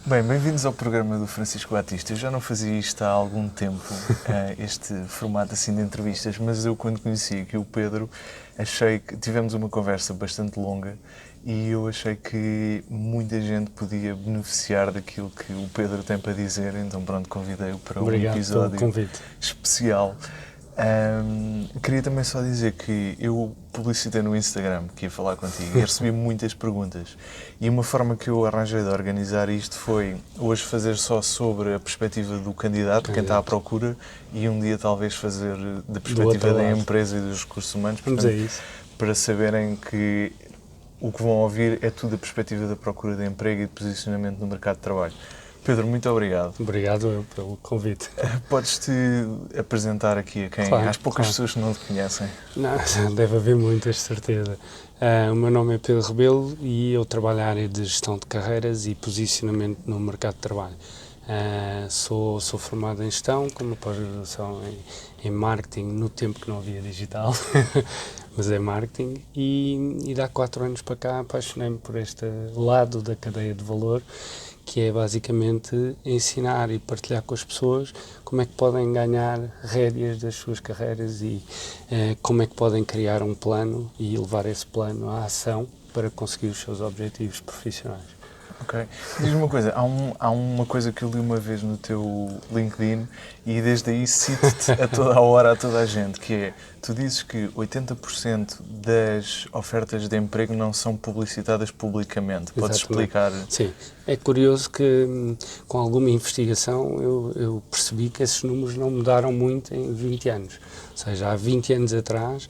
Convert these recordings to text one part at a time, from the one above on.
Bem, bem-vindos ao programa do Francisco Batista. Eu já não fazia isto há algum tempo, este formato assim de entrevistas, mas eu quando conheci aqui o Pedro, achei que tivemos uma conversa bastante longa e eu achei que muita gente podia beneficiar daquilo que o Pedro tem para dizer, então pronto, convidei-o para um episódio especial. Queria também só dizer que eu publicitei no Instagram que ia falar contigo e recebi muitas perguntas e uma forma que eu arranjei de organizar isto foi hoje fazer só sobre a perspectiva do candidato, quem está à procura, e um dia talvez fazer da perspectiva da empresa e dos recursos humanos, portanto, para saberem que o que vão ouvir é tudo a perspectiva da procura de emprego e de posicionamento no mercado de trabalho. Pedro, muito obrigado. Obrigado pelo convite. Podes-te apresentar aqui a quem? Às poucas pessoas que não te conhecem. Não, deve haver muitas, de certeza. O meu nome é Pedro Rebelo e eu trabalho na área de gestão de carreiras e posicionamento no mercado de trabalho. Sou formado em gestão, com uma pós-graduação em marketing, no tempo que não havia digital, mas é marketing, e de há 4 anos para cá apaixonei-me por este lado da cadeia de valor, que é basicamente ensinar e partilhar com as pessoas como é que podem ganhar rédeas das suas carreiras e como é que podem criar um plano e levar esse plano à ação para conseguir os seus objetivos profissionais. Ok. Diz-me uma coisa, há uma coisa que eu li uma vez no teu LinkedIn e desde aí cito-te a toda a hora, a toda a gente, que é, tu dizes que 80% das ofertas de emprego não são publicitadas publicamente. Podes explicar? Sim, é curioso que com alguma investigação eu percebi que esses números não mudaram muito em 20 anos. Ou seja, há 20 anos atrás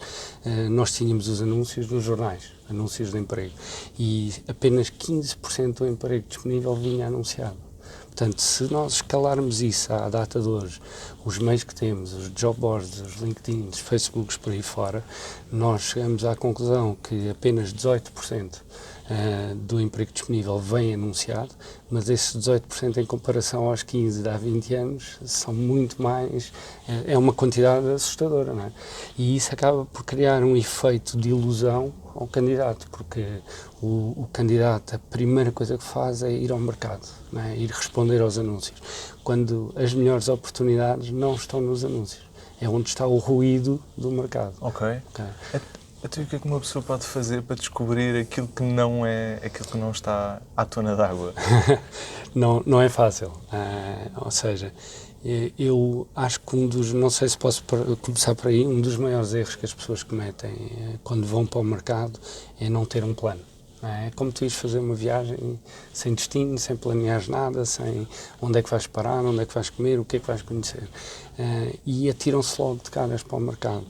nós tínhamos os anúncios nos jornais, anúncios de emprego, e apenas 15% do emprego disponível vinha anunciado. Portanto, se nós escalarmos isso à data de hoje, os meios que temos, os job boards, os LinkedIn, os Facebooks por aí fora, nós chegamos à conclusão que apenas 18% do emprego disponível vem anunciado, mas esses 18% em comparação aos 15% de há 20 anos são muito mais, é uma quantidade assustadora, não é? E isso acaba por criar um efeito de ilusão ao candidato, porque o candidato, a primeira coisa que faz é ir ao mercado, não é? Ir responder aos anúncios, quando as melhores oportunidades não estão nos anúncios, é onde está o ruído do mercado. Ok. Então, o que é que uma pessoa pode fazer para descobrir aquilo que não é, aquilo que não está à tona d'água? Não é fácil, ou seja, eu acho que não sei se posso começar por aí, um dos maiores erros que as pessoas cometem quando vão para o mercado é não ter um plano. É como tu ires fazer uma viagem sem destino, sem planear nada, sem onde é que vais parar, onde é que vais comer, o que é que vais conhecer. E atiram-se logo de caras para o mercado.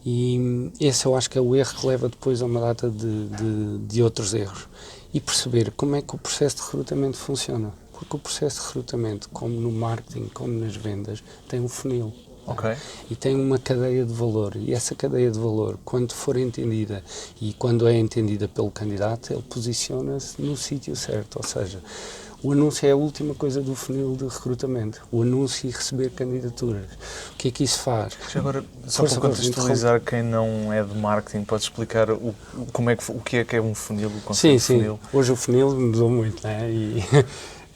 E esse eu acho que é o erro que leva depois a uma data de outros erros. E perceber como é que o processo de recrutamento funciona. Porque o processo de recrutamento, como no marketing, como nas vendas, tem um funil. Okay. E tem uma cadeia de valor, e essa cadeia de valor, quando for entendida e quando é entendida pelo candidato, ele posiciona-se no sítio certo, ou seja, o anúncio é a última coisa do funil de recrutamento, o anúncio e receber candidaturas. O que é que isso faz? Agora, só para contextualizar quem não é de marketing, pode explicar o que é um funil, o conceito de funil? Sim, hoje o funil mudou muito, não é? E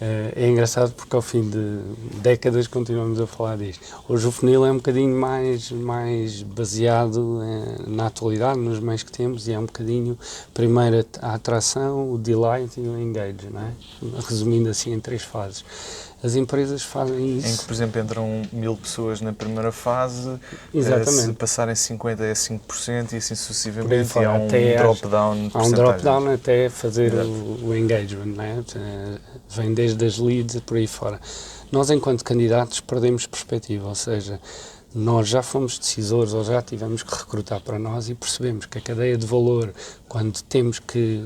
é engraçado porque ao fim de décadas continuamos a falar disto. Hoje o funil é um bocadinho mais baseado na atualidade, nos meios que temos, e é um bocadinho, primeiro a atração, o delight e o engage, não é? Resumindo assim em 3 fases. As empresas fazem isso. Em que, por exemplo, entram 1000 pessoas na primeira fase, se passarem 50% é 5% e assim sucessivamente, e há um drop-down. Há um drop-down até fazer o engagement, não é? Vem desde as leads por aí fora. Nós, enquanto candidatos, perdemos perspectiva, ou seja, nós já fomos decisores ou já tivemos que recrutar para nós e percebemos que a cadeia de valor, quando temos que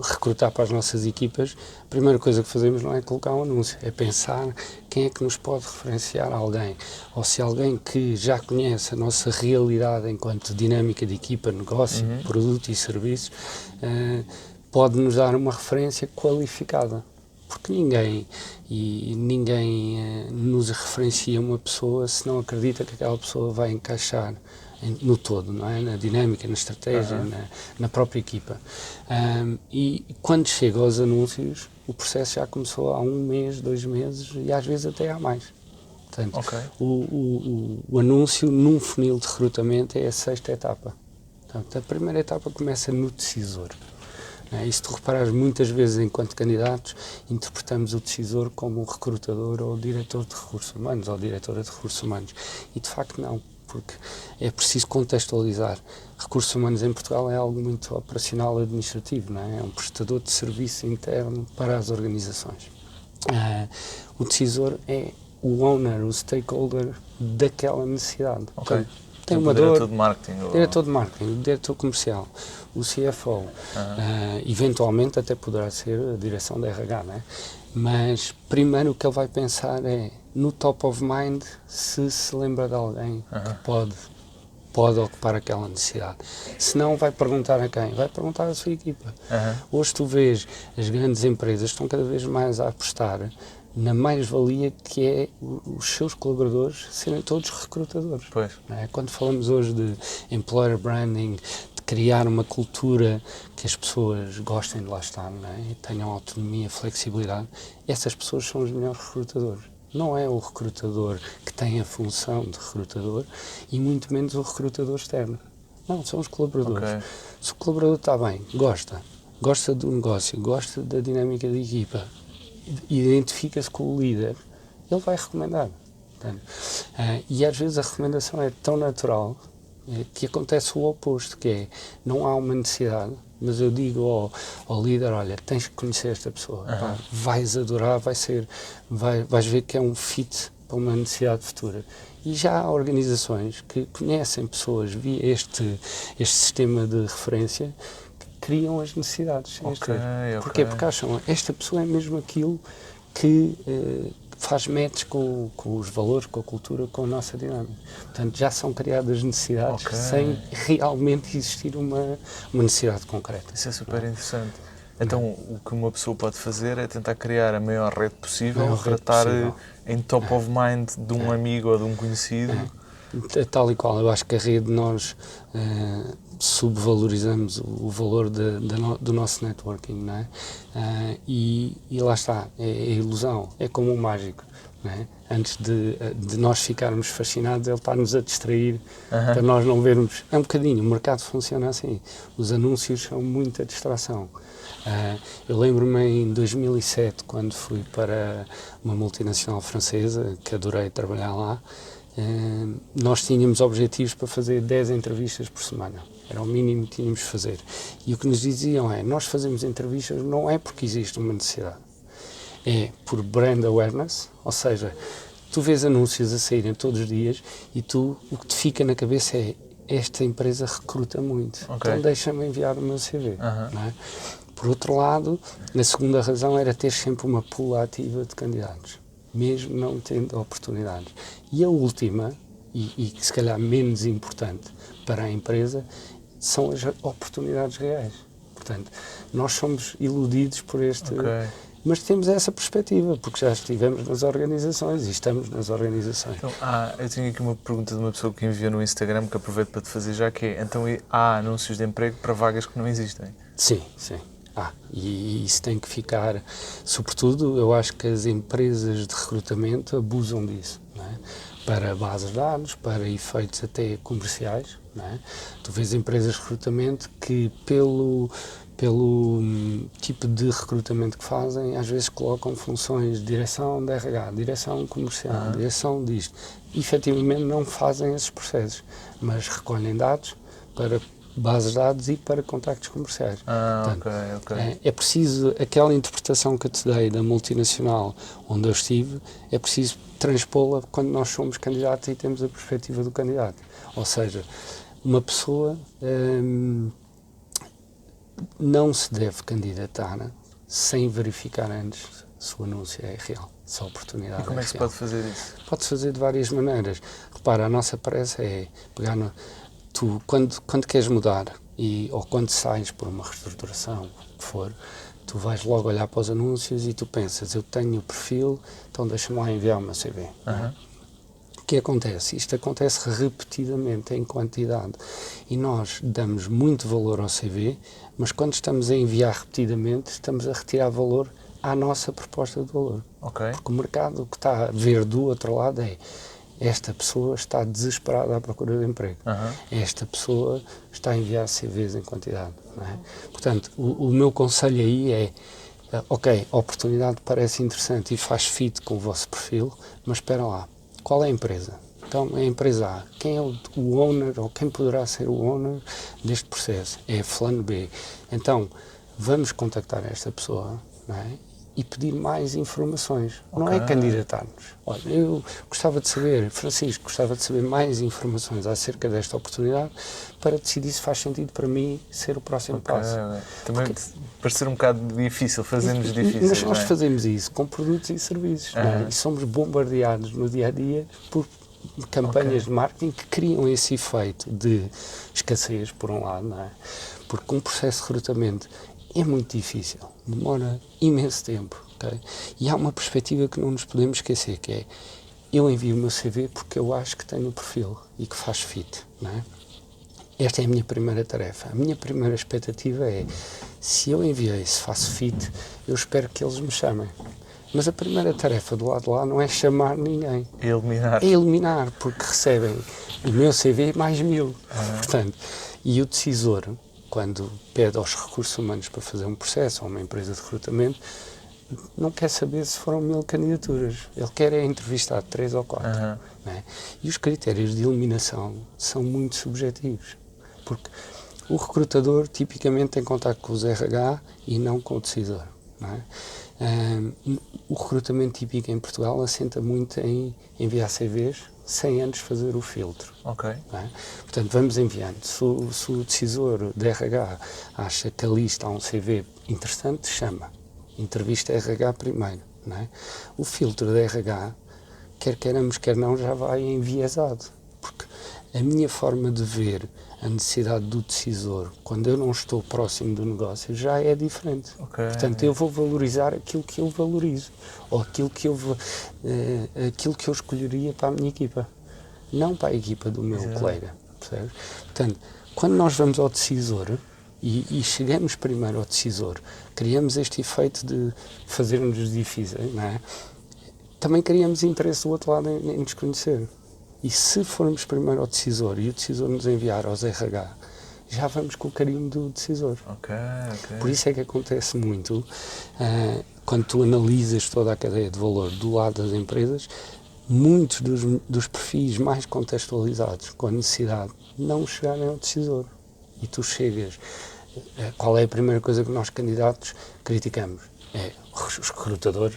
recrutar para as nossas equipas, a primeira coisa que fazemos não é colocar um anúncio, é pensar quem é que nos pode referenciar a alguém, ou se alguém que já conhece a nossa realidade enquanto dinâmica de equipa, negócio, produto e serviços, pode nos dar uma referência qualificada. Porque ninguém nos referencia uma pessoa se não acredita que aquela pessoa vai encaixar no todo, não é? Na dinâmica, na estratégia, na própria equipa. E quando chega aos anúncios, o processo já começou há 1 mês, 2 meses e às vezes até há mais. Portanto, o anúncio num funil de recrutamento é a 6ª etapa. Portanto, a primeira etapa começa no decisor. E se tu reparares, muitas vezes, enquanto candidatos, interpretamos o decisor como um recrutador ou diretor de recursos humanos ou diretora de recursos humanos. E, de facto, não, porque é preciso contextualizar. Recursos humanos em Portugal é algo muito operacional administrativo, não é? É um prestador de serviço interno para as organizações. O decisor é o owner, o stakeholder daquela necessidade. Ok. Tem uma diretor de marketing. Diretor de marketing, diretor comercial, o CFO, eventualmente até poderá ser a direção da RH, não é? Mas primeiro o que ele vai pensar é no top of mind se lembra de alguém que pode ocupar aquela necessidade. Se não, vai perguntar a quem? Vai perguntar à sua equipa. Hoje tu vês as grandes empresas estão cada vez mais a apostar na mais-valia que é os seus colaboradores serem todos recrutadores. Pois. Não é? Quando falamos hoje de employer branding, de criar uma cultura que as pessoas gostem de lá estar, não é? E tenham autonomia, flexibilidade, essas pessoas são os melhores recrutadores. Não é o recrutador que tem a função de recrutador e muito menos o recrutador externo. Não, são os colaboradores. Okay. Se o colaborador está bem, gosta do negócio, gosta da dinâmica da equipa, identifica-se com o líder, ele vai recomendar. Portanto, e às vezes a recomendação é tão natural que acontece o oposto, que é, não há uma necessidade, mas eu digo ao líder, olha, tens que conhecer esta pessoa, pá, vais adorar, vais ver que é um fit para uma necessidade futura. E já há organizações que conhecem pessoas via este sistema de referência, criam as necessidades. Porquê? Porque acham, esta pessoa é mesmo aquilo que faz match com os valores, com a cultura, com a nossa dinâmica. Portanto, já são criadas necessidades sem realmente existir uma necessidade concreta. Isso é super interessante. Então, o que uma pessoa pode fazer é tentar criar a maior rede possível, tratar em top of mind de um amigo ou de um conhecido. Tal e qual, eu acho que a rede nós subvalorizamos o valor do nosso networking, não é? E lá está, é a ilusão, é como um mágico, não é? Antes de nós ficarmos fascinados, ele está-nos a distrair para nós não vermos. É um bocadinho, o mercado funciona assim, os anúncios são muita distração. Eu lembro-me em 2007, quando fui para uma multinacional francesa, que adorei trabalhar lá, nós tínhamos objetivos para fazer 10 entrevistas por semana. Era o mínimo que tínhamos de fazer. E o que nos diziam é, nós fazemos entrevistas não é porque existe uma necessidade, é por brand awareness, ou seja, tu vês anúncios a saírem todos os dias e o que te fica na cabeça é, esta empresa recruta muito, então deixa-me enviar o meu CV. Não é? Por outro lado, a segunda razão era ter sempre uma pool ativa de candidatos, mesmo não tendo oportunidades. E a última, e se calhar menos importante para a empresa, são as oportunidades reais. Portanto, nós somos iludidos por este... Mas temos essa perspectiva, porque já estivemos nas organizações e estamos nas organizações. Então, eu tenho aqui uma pergunta de uma pessoa que enviou no Instagram, que aproveito para te fazer já, que é, então há anúncios de emprego para vagas que não existem? Sim. E isso tem que ficar, sobretudo, eu acho que as empresas de recrutamento abusam disso, não é? Para bases de dados, para efeitos até comerciais, não é? Tu vês empresas de recrutamento que pelo tipo de recrutamento que fazem, às vezes colocam funções de direção de RH, direção comercial, direção disto. E, efetivamente não fazem esses processos, mas recolhem dados para bases de dados e para contactos comerciais. Portanto, é preciso, aquela interpretação que eu te dei da multinacional onde eu estive, é preciso transpô-la quando nós somos candidatos e temos a perspectiva do candidato. Ou seja, uma pessoa não se deve candidatar sem verificar antes se o anúncio é real, se a oportunidade é real. E como é que se pode fazer isso? Pode-se fazer de várias maneiras. Repara, a nossa pressa é pegar tu, quando queres mudar ou quando sais por uma reestruturação, o que for, tu vais logo olhar para os anúncios e tu pensas, eu tenho o perfil, então deixa-me lá enviar o meu CV. que acontece? Isto acontece repetidamente em quantidade e nós damos muito valor ao CV, mas quando estamos a enviar repetidamente, estamos a retirar valor à nossa proposta de valor. Ok. Porque o mercado, o que está a ver do outro lado é: esta pessoa está desesperada à procura de emprego. Esta pessoa está a enviar CVs em quantidade. Não é? Portanto, o meu conselho aí é: ok, a oportunidade parece interessante e faz fit com o vosso perfil, mas espera lá, qual é a empresa? Então, é a empresa A. Quem é o owner, ou quem poderá ser o owner deste processo? É fulano B. Então, vamos contactar esta pessoa, não é? E pedir mais informações. Okay. Não é candidatar-nos. Olha, eu gostava de saber, Francisco, gostava de saber mais informações acerca desta oportunidade para decidir se faz sentido para mim ser o próximo passo. Também parece ser um bocado difícil, fazemos difíceis. Mas nós fazemos isso com produtos e serviços. Não é? E somos bombardeados no dia-a-dia por campanhas de marketing que criam esse efeito de escassez, por um lado, não é? Porque um processo de recrutamento é muito difícil, demora imenso tempo, okay? E há uma perspectiva que não nos podemos esquecer, que é: eu envio o meu CV porque eu acho que tenho o perfil e que faz fit, não é? Esta é a minha primeira tarefa. A minha primeira expectativa é: se eu enviei, se faço fit, eu espero que eles me chamem. Mas a primeira tarefa do lado de lá não é chamar ninguém. É eliminar. É eliminar, porque recebem o meu CV mais 1000. Portanto, e o decisor, quando pede aos recursos humanos para fazer um processo, ou uma empresa de recrutamento, não quer saber se foram 1000 candidaturas. Ele quer é entrevistar 3 ou 4. Não é? E os critérios de eliminação são muito subjetivos. Porque o recrutador tipicamente tem contacto com os RH e não com o decisor. Não é? O recrutamento típico em Portugal assenta muito em enviar CVs sem antes fazer o filtro. Ok. Não é? Portanto, vamos enviando. Se o decisor de RH acha que ali está um CV interessante, chama. Entrevista RH primeiro. Não é? O filtro de RH, quer queiramos, quer não, já vai enviesado. Porque a minha forma de ver a necessidade do decisor, quando eu não estou próximo do negócio, já é diferente. Okay. Portanto, eu vou valorizar aquilo que eu valorizo, ou aquilo que eu escolheria para a minha equipa, não para a equipa do meu colega. Percebes? Portanto, quando nós vamos ao decisor e chegamos primeiro ao decisor, criamos este efeito de fazer-nos difíceis, não é? Também criamos interesse do outro lado em nos conhecer. E se formos primeiro ao decisor e o decisor nos enviar aos RH, já vamos com o carinho do decisor. Ok. Por isso é que acontece muito, quando tu analisas toda a cadeia de valor do lado das empresas, muitos dos perfis mais contextualizados com a necessidade não chegarem ao decisor. E tu chegas, qual é a primeira coisa que nós candidatos criticamos? É os recrutadores,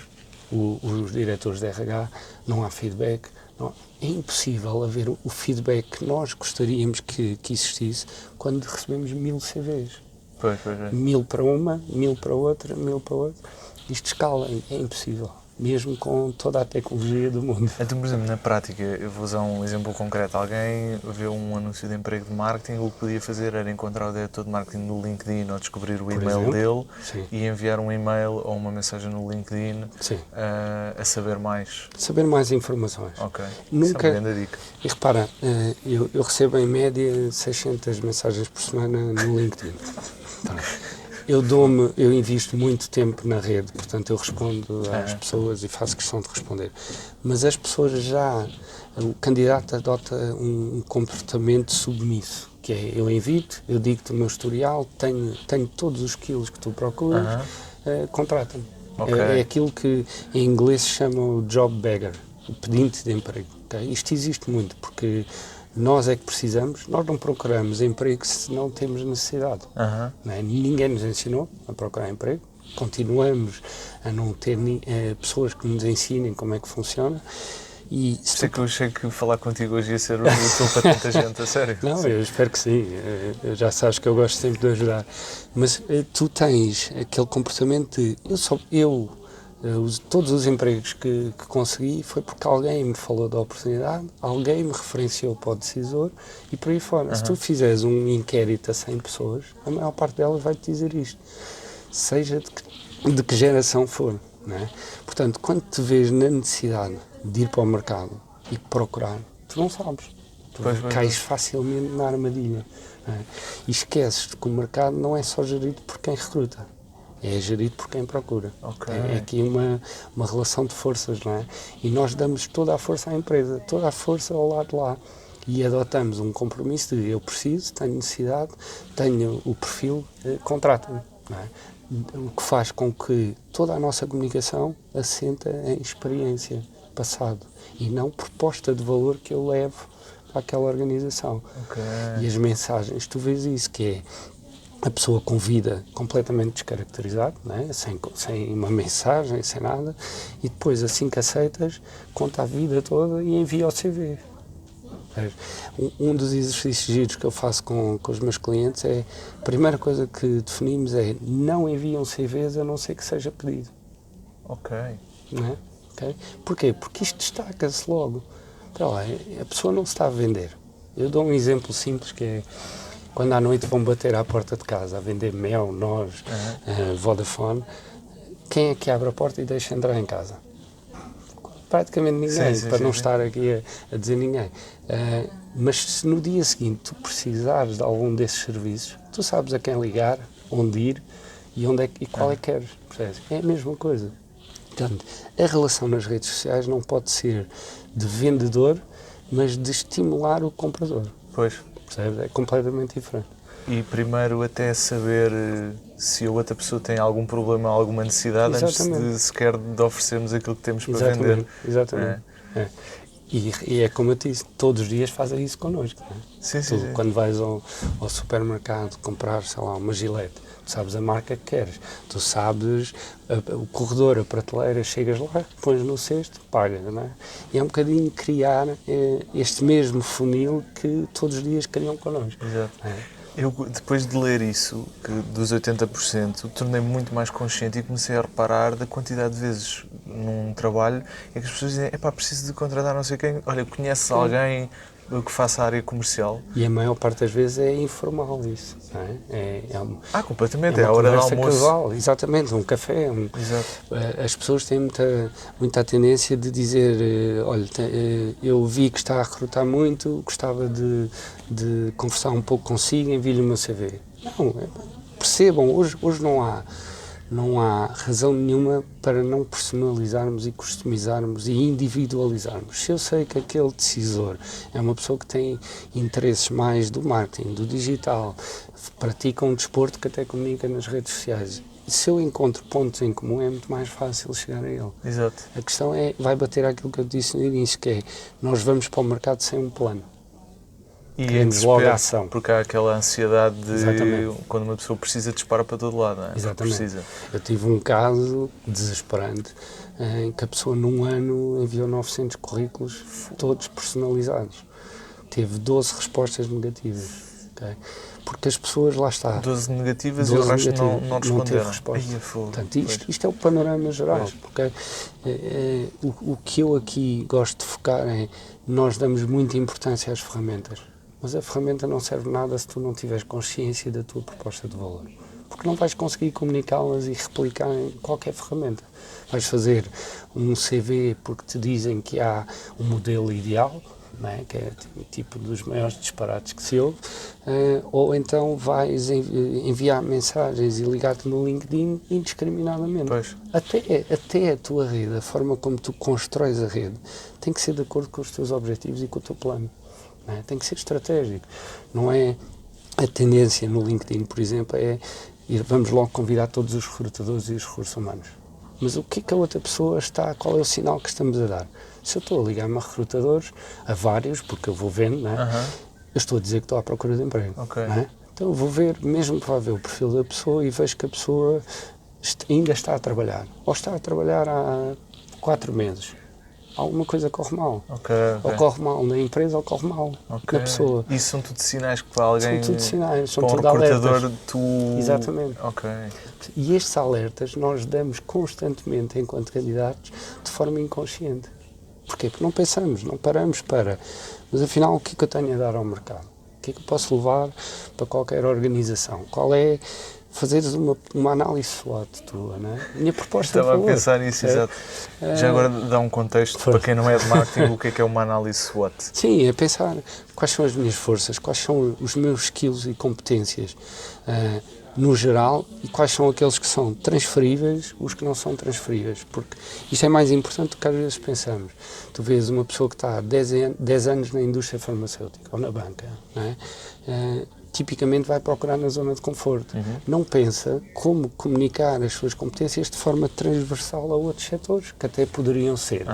os diretores de RH, não há feedback. Não, é impossível haver o feedback que nós gostaríamos que existisse quando recebemos 1000 CVs. Pois. 1000 para uma, 1000 para outra, 1000 para outra. Isto escala, é impossível. Mesmo com toda a tecnologia do mundo. Então, por exemplo, na prática, eu vou usar um exemplo concreto. Alguém vê um anúncio de emprego de marketing, o que podia fazer era encontrar o diretor de marketing no LinkedIn ou descobrir o e-mail dele. Sim. E enviar um e-mail ou uma mensagem no LinkedIn a saber mais. Saber mais informações. Ok. Nunca... Isso é uma grande dica. E repara, eu recebo em média 600 mensagens por semana no LinkedIn. Eu invisto muito tempo na rede, portanto eu respondo às pessoas e faço questão de responder. Mas as pessoas o candidato adota um comportamento submisso, que é: eu invito, eu digo-te o meu historial, tenho todos os skills que tu procuras, contrata-me. Okay. É aquilo que em inglês se chama o job beggar, o pedinte de emprego. Okay? Isto existe muito, porque nós é que precisamos, nós não procuramos emprego se não temos necessidade. Não é? Ninguém nos ensinou a procurar emprego, continuamos a não ter pessoas que nos ensinem como é que funciona. E sei que eu achei que falar contigo hoje ia ser útil para tanta gente, a sério. Não, eu espero que sim, já sabes que eu gosto sempre de ajudar. Mas tu tens aquele comportamento de todos os empregos que consegui foi porque alguém me falou da oportunidade, alguém me referenciou para o decisor e por aí fora. Se tu fizeres um inquérito a 100 pessoas, a maior parte delas vai-te dizer isto, seja de que geração for. Não é? Portanto, quando te vês na necessidade de ir para o mercado e procurar, tu não sabes. Tu Pois, cais facilmente na armadilha. Não é? E esqueces que o mercado não é só gerido por quem recruta, é gerido por quem procura. Ok. É aqui uma relação de forças, não é? E nós damos toda a força à empresa, toda a força ao lado de lá. E adotamos um compromisso de eu preciso, tenho necessidade, tenho o perfil, contrata-me. Não é? O que faz com que toda a nossa comunicação assenta em experiência, passado, e não proposta de valor que eu levo àquela organização. Ok. E as mensagens, tu vês isso, que é a pessoa com vida completamente descaracterizada, não é? sem uma mensagem, sem nada, e depois, assim que aceitas, conta a vida toda e envia o CV. Um dos exercícios giros que eu faço com os meus clientes é, a primeira coisa que definimos é não enviam CVs a não ser que seja pedido. Ok. Não é? Okay? Porquê? Porque isto destaca-se logo. Então, lá, a pessoa não se está a vender. Eu dou um exemplo simples que é quando à noite vão bater à porta de casa a vender mel, nós, Vodafone, quem é que abre a porta e deixa entrar em casa? Praticamente ninguém, para não estar aqui a dizer ninguém. Mas se no dia seguinte tu precisares de algum desses serviços, tu sabes a quem ligar, onde ir e qual é que queres. Percebes? É a mesma coisa. Portanto, a relação nas redes sociais não pode ser de vendedor, mas de estimular o comprador. Pois. Percebes? É completamente diferente. E primeiro até saber se a outra pessoa tem algum problema, alguma necessidade, Exatamente. antes de sequer de oferecermos aquilo que temos para vender. Exatamente. É. E é como eu te disse, todos os dias fazem isso connosco. Não é? Sim. Quando vais ao supermercado comprar, sei lá, uma Gillette, tu sabes a marca que queres, tu sabes o corredor, a prateleira, chegas lá, pões no cesto, pagas, não é? E é um bocadinho criar este mesmo funil que todos os dias criam connosco. Exato. É. Eu, depois de ler isso, que dos 80%, tornei-me muito mais consciente e comecei a reparar da quantidade de vezes num trabalho em que as pessoas dizem, preciso de contratar não sei quem, olha, conheces alguém que faça a área comercial? E a maior parte das vezes é informal isso, não é? Completamente, é a hora do almoço. Casual, exatamente, um café. Exato. As pessoas têm muita tendência de dizer, olha, eu vi que está a recrutar muito, gostava de conversar um pouco consigo, envie-lhe o meu CV. Não, percebam, hoje não há razão nenhuma para não personalizarmos e customizarmos e individualizarmos. Se eu sei que aquele decisor é uma pessoa que tem interesses mais do marketing, do digital, pratica um desporto que até comunica nas redes sociais, se eu encontro pontos em comum é muito mais fácil chegar a ele. Exato. A questão vai bater àquilo que eu disse no início, que é, nós vamos para o mercado sem um plano. E queremos logo a ação. Porque há aquela ansiedade de Exatamente. Quando uma pessoa precisa, dispara para todo lado, não é? Exatamente. Precisa. Eu tive um caso desesperante em que a pessoa num ano enviou 900 currículos, todos personalizados. Teve 12 respostas negativas. Okay? Porque as pessoas, lá está. 12 negativas e o resto não responderam. Não teve resposta. Portanto, isto é o panorama geral. Porque, o que eu aqui gosto de focar é, nós damos muita importância às ferramentas. Mas a ferramenta não serve nada se tu não tiveres consciência da tua proposta de valor. Porque não vais conseguir comunicá-las e replicar em qualquer ferramenta. Vais fazer um CV porque te dizem que há um modelo ideal, não é? Que é tipo dos maiores disparates que se ouve, ou então vais enviar mensagens e ligar-te no LinkedIn indiscriminadamente. Pois. Até a tua rede, a forma como tu constróis a rede, tem que ser de acordo com os teus objetivos e com o teu plano. Não é? Tem que ser estratégico. Não é a tendência no LinkedIn, por exemplo, vamos logo convidar todos os recrutadores e os recursos humanos. Mas o que é que a outra pessoa está, qual é o sinal que estamos a dar? Se eu estou a ligar-me a recrutadores, a vários, porque eu vou vendo, não é? Eu estou a dizer que estou à procura de emprego. Okay. Não é? Então eu vou ver, mesmo que vá ver o perfil da pessoa e vejo que a pessoa ainda está a trabalhar. Ou está a trabalhar há 4 meses. Alguma coisa corre mal. Okay. Ou corre mal na empresa ou corre mal na pessoa. Isso são tudo sinais que para alguém... São tudo sinais, são para tudo alertas. Exatamente. Ok. E estes alertas nós damos constantemente enquanto candidatos de forma inconsciente. Porquê? Porque não pensamos, não paramos para... Mas afinal, o que é que eu tenho a dar ao mercado? O que é que eu posso levar para qualquer organização? Qual é fazeres uma análise SWOT tua, não é? Minha proposta Estava de valor. a pensar nisso, exato. Já agora dá um contexto para quem não é de marketing, o que é uma análise SWOT? Sim, é pensar quais são as minhas forças, quais são os meus skills e competências no geral e quais são aqueles que são transferíveis, os que não são transferíveis, porque isto é mais importante do que às vezes pensamos. Tu vês uma pessoa que está há 10 anos na indústria farmacêutica ou na banca, não é? Tipicamente vai procurar na zona de conforto. Não pensa como comunicar as suas competências de forma transversal a outros setores, que até poderiam ser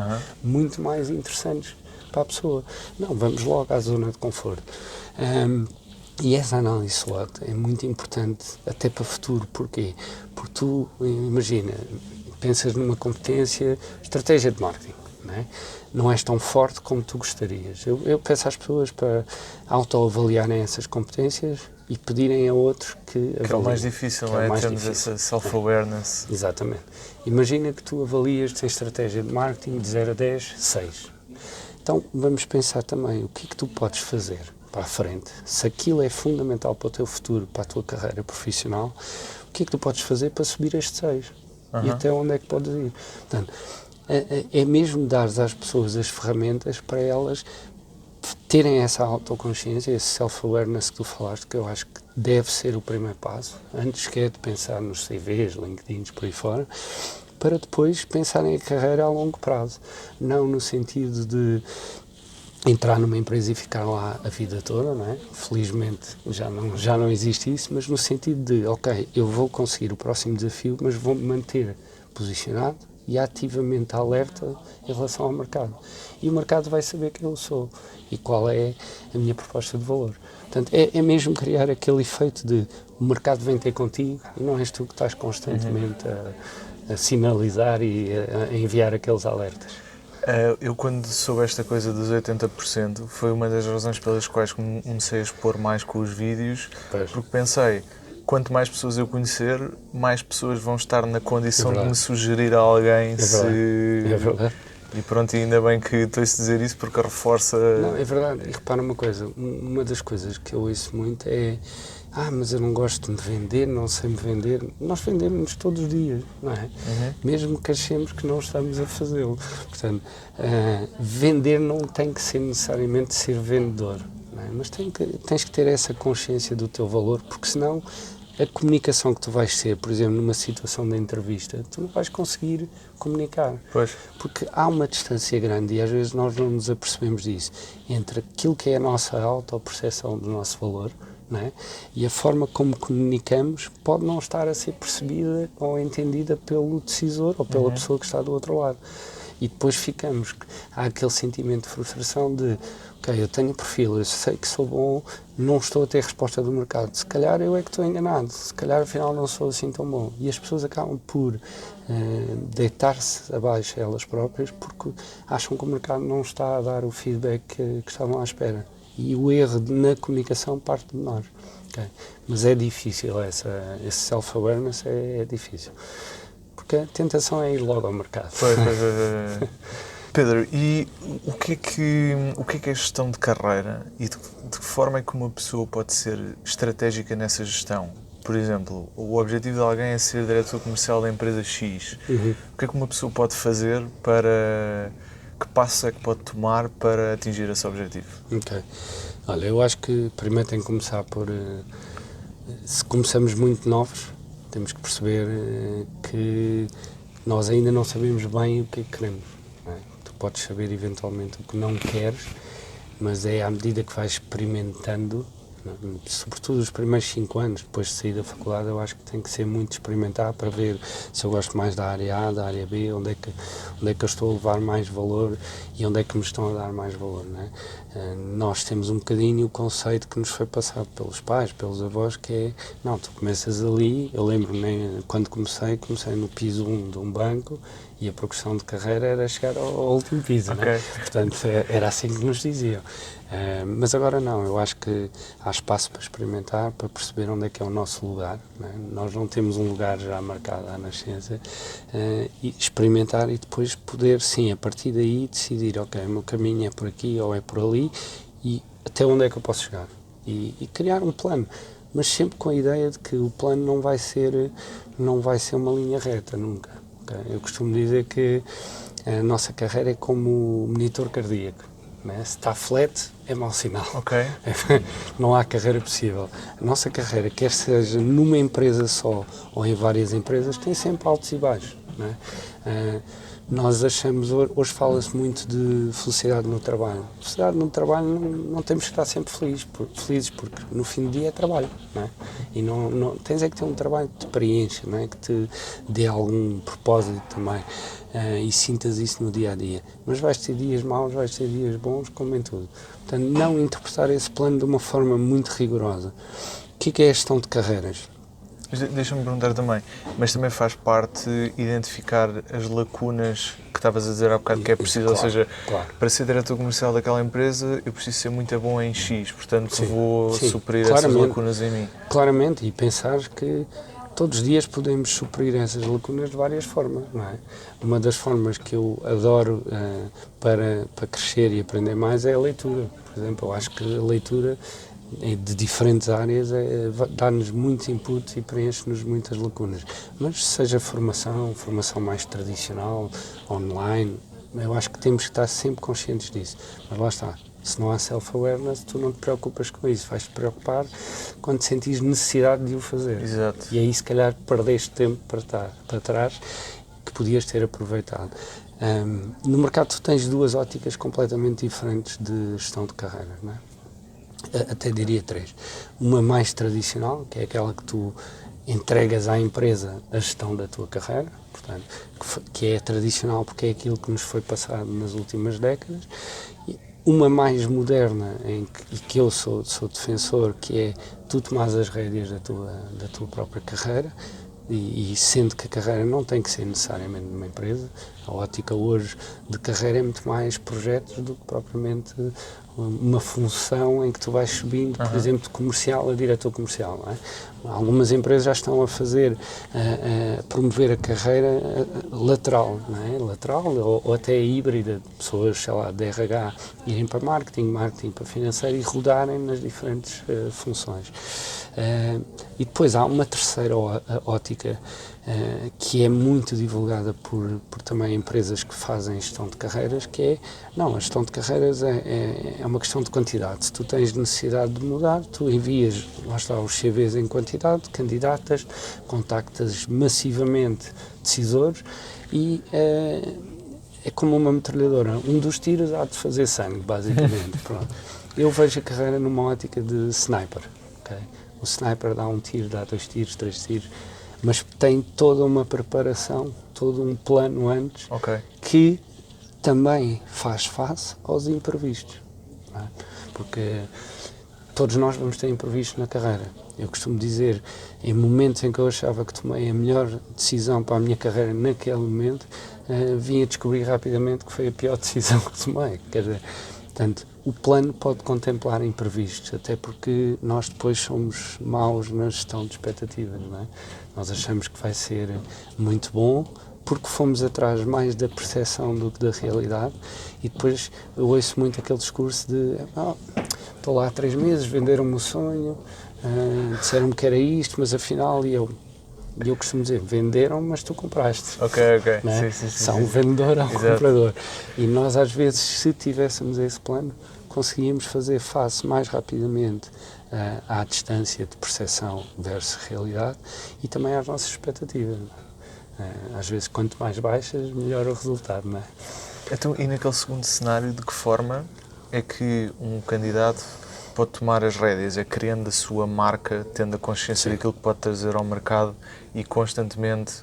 muito mais interessantes para a pessoa. Não, vamos logo à zona de conforto. E essa análise SWOT é muito importante até para o futuro. Porquê? Porque tu, imagina, pensas numa competência, estratégia de marketing, não é? Não és tão forte como tu gostarias. Eu peço às pessoas para autoavaliarem essas competências e pedirem a outros que avaliem. Que é o mais difícil, não é? Temos essa self-awareness. Exatamente. Imagina que tu avalias em estratégia de marketing de 0 a 10, 6. Então, vamos pensar também o que é que tu podes fazer para a frente. Se aquilo é fundamental para o teu futuro, para a tua carreira profissional, o que é que tu podes fazer para subir este 6? E até onde é que podes ir? Portanto, é mesmo dar às pessoas as ferramentas para elas terem essa autoconsciência, esse self-awareness que tu falaste, que eu acho que deve ser o primeiro passo, antes sequer de pensar nos CVs, LinkedIns, por aí fora, para depois pensarem a carreira a longo prazo. Não no sentido de entrar numa empresa e ficar lá a vida toda, não é? Felizmente já não existe isso, mas no sentido de, ok, eu vou conseguir o próximo desafio, mas vou-me manter posicionado e ativamente alerta em relação ao mercado. E o mercado vai saber quem eu sou e qual é a minha proposta de valor. Portanto, é mesmo criar aquele efeito de o mercado vem ter contigo e não és tu que estás constantemente a sinalizar e a enviar aqueles alertas. Eu, quando soube esta coisa dos 80%, foi uma das razões pelas quais comecei a expor mais com os vídeos, porque pensei, quanto mais pessoas eu conhecer, mais pessoas vão estar na condição de me sugerir a alguém. É verdade. E pronto, e ainda bem que estou-se a dizer isso, porque reforça... Não, é verdade. E repara uma coisa, uma das coisas que eu ouço muito é mas eu não gosto de me vender, não sei me vender. Nós vendemos-nos todos os dias, não é? Mesmo que achemos que não estamos a fazê-lo. Portanto, vender não tem que ser necessariamente ser vendedor, não é? Mas tens que ter essa consciência do teu valor, porque senão a comunicação que tu vais ser, por exemplo, numa situação de entrevista, tu não vais conseguir comunicar. Pois. Porque há uma distância grande, e às vezes nós não nos apercebemos disso, entre aquilo que é a nossa autoperceção do nosso valor, não é? E a forma como comunicamos pode não estar a ser percebida ou entendida pelo decisor ou pela pessoa que está do outro lado. E depois há aquele sentimento de frustração de, ok, eu tenho perfil, eu sei que sou bom, não estou a ter resposta do mercado, se calhar eu é que estou enganado, se calhar afinal não sou assim tão bom. E as pessoas acabam por deitar-se abaixo elas próprias porque acham que o mercado não está a dar o feedback que estavam à espera. E o erro na comunicação parte de nós. Okay? Mas é difícil, esse self-awareness é difícil. Porque a tentação é ir logo ao mercado. Pedro, e o que é que é gestão de carreira e de que forma é que uma pessoa pode ser estratégica nessa gestão? Por exemplo, o objetivo de alguém é ser diretor comercial da empresa X. O que é que uma pessoa pode fazer para... Que passo é que pode tomar para atingir esse objetivo? Ok. Olha, eu acho que primeiro tem que começar por... se começamos muito novos, temos que perceber que nós ainda não sabemos bem o que é que queremos. Não é? Tu podes saber eventualmente o que não queres, mas é à medida que vais experimentando, sobretudo os primeiros 5 anos, depois de sair da faculdade, eu acho que tem que ser muito experimentar para ver se eu gosto mais da área A, da área B, onde é que eu estou a levar mais valor e onde é que me estão a dar mais valor, não é? Nós temos um bocadinho o conceito que nos foi passado pelos pais, pelos avós, que é, não, tu começas ali, eu lembro-me quando comecei no piso 1 de um banco e a progressão de carreira era chegar ao último piso, não é? Portanto, era assim que nos diziam. Mas agora não, eu acho que há espaço para experimentar, para perceber onde é que é o nosso lugar, não é? Nós não temos um lugar já marcado à nascença, e experimentar e depois poder, sim, a partir daí decidir, ok, o meu caminho é por aqui ou é por ali e até onde é que eu posso chegar e criar um plano. mas sempre com a ideia de que o plano não vai ser uma linha reta, nunca. Okay? Eu costumo dizer que a nossa carreira é como o monitor cardíaco. Né? Se está flat, é mau sinal. Ok. Não há carreira possível. A nossa carreira, quer seja numa empresa só ou em várias empresas, tem sempre altos e baixos. Né? Nós achamos, hoje fala-se muito de felicidade no trabalho. Felicidade no trabalho não temos que estar sempre felizes, porque no fim do dia é trabalho. Não é? E tens é que ter um trabalho que te preencha, não é? Que te dê algum propósito também. E sintas isso no dia a dia. Mas vais ter dias maus, vais ter dias bons, como em tudo. Portanto, não interpretar esse plano de uma forma muito rigorosa. O que é a gestão de carreiras? Deixa-me perguntar também, mas também faz parte identificar as lacunas que estavas a dizer há bocado que é preciso, claro, ou seja, claro. Para ser diretor comercial daquela empresa eu preciso ser muito bom em X, portanto vou suprir claramente, essas lacunas em mim. Claramente, e pensar que todos os dias podemos suprir essas lacunas de várias formas, não é? Uma das formas que eu adoro para crescer e aprender mais é a leitura. Por exemplo, eu acho que a leitura de diferentes áreas dá-nos muitos inputs e preenche-nos muitas lacunas. Mas seja formação mais tradicional, online, eu acho que temos que estar sempre conscientes disso. Mas lá está, se não há self-awareness, tu não te preocupas com isso, vais-te preocupar quando sentires necessidade de o fazer. Exato. E aí, se calhar, perdeste tempo para trás que podias ter aproveitado. No mercado tu tens duas óticas completamente diferentes de gestão de carreiras, não é? Até diria três. Uma mais tradicional, que é aquela que tu entregas à empresa a gestão da tua carreira, portanto, que é tradicional porque é aquilo que nos foi passado nas últimas décadas. Uma mais moderna, e que eu sou defensor, que é tu tomares as rédeas da tua própria carreira, e sendo que a carreira não tem que ser necessariamente numa empresa, a ótica hoje de carreira é muito mais projetos do que propriamente uma função em que tu vais subindo, por exemplo, de comercial a diretor comercial. Não é? Algumas empresas já estão a fazer, a promover a carreira lateral, não é? Lateral ou até híbrida, pessoas, sei lá, de RH irem para marketing para financeiro e rodarem nas diferentes funções. E depois há uma terceira ótica que é muito divulgada por também empresas que fazem gestão de carreiras, que é, não, a gestão de carreiras é uma questão de quantidade. Se tu tens necessidade de mudar, tu envias, lá está, os CVs em quantidade, candidatas, contactas massivamente decisores e é como uma metralhadora. Um dos tiros há de fazer sangue, basicamente. Pronto. Eu vejo a carreira numa ótica de sniper. Okay? O sniper dá um tiro, dá 2 tiros, 3 tiros, mas tem toda uma preparação, todo um plano antes, que também faz face aos imprevistos. Não é? Porque todos nós vamos ter imprevistos na carreira. Eu costumo dizer, em momentos em que eu achava que tomei a melhor decisão para a minha carreira naquele momento, vim a descobrir rapidamente que foi a pior decisão que tomei. Quer dizer, portanto, o plano pode contemplar imprevistos, até porque nós depois somos maus na gestão de expectativas, não é? Nós achamos que vai ser muito bom, porque fomos atrás mais da percepção do que da realidade, e depois eu ouço muito aquele discurso de estou lá há 3 meses, venderam-me o sonho, disseram-me que era isto, mas afinal, e eu costumo dizer, venderam, mas tu compraste. Ok. Né? Sim, Só um vendedor ou um Exato. comprador. E nós, às vezes, se tivéssemos esse plano, conseguíamos fazer face mais rapidamente à distância de percepção versus realidade e também às nossas expectativas. Às vezes, quanto mais baixas, melhor o resultado, não é? Então, e naquele segundo cenário, de que forma é que um candidato pode tomar as rédeas? É criando a sua marca, tendo a consciência daquilo que pode trazer ao mercado e constantemente,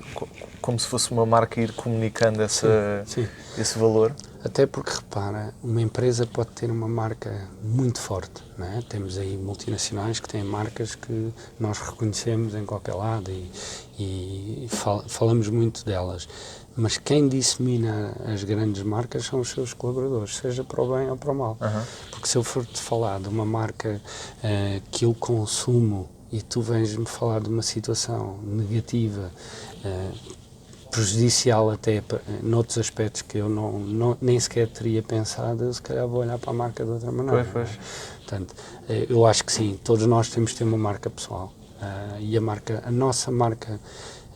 como se fosse uma marca, ir comunicando esse valor? Até porque, repara, uma empresa pode ter uma marca muito forte, não é? Temos aí multinacionais que têm marcas que nós reconhecemos em qualquer lado e falamos muito delas. Mas quem dissemina as grandes marcas são os seus colaboradores, seja para o bem ou para o mal. Porque se eu for-te falar de uma marca que eu consumo e tu vens-me falar de uma situação negativa, prejudicial até noutros aspectos que eu nem sequer teria pensado, eu se calhar vou olhar para a marca de outra maneira. Pois. Portanto, eu acho que sim, todos nós temos de ter uma marca pessoal. E a nossa marca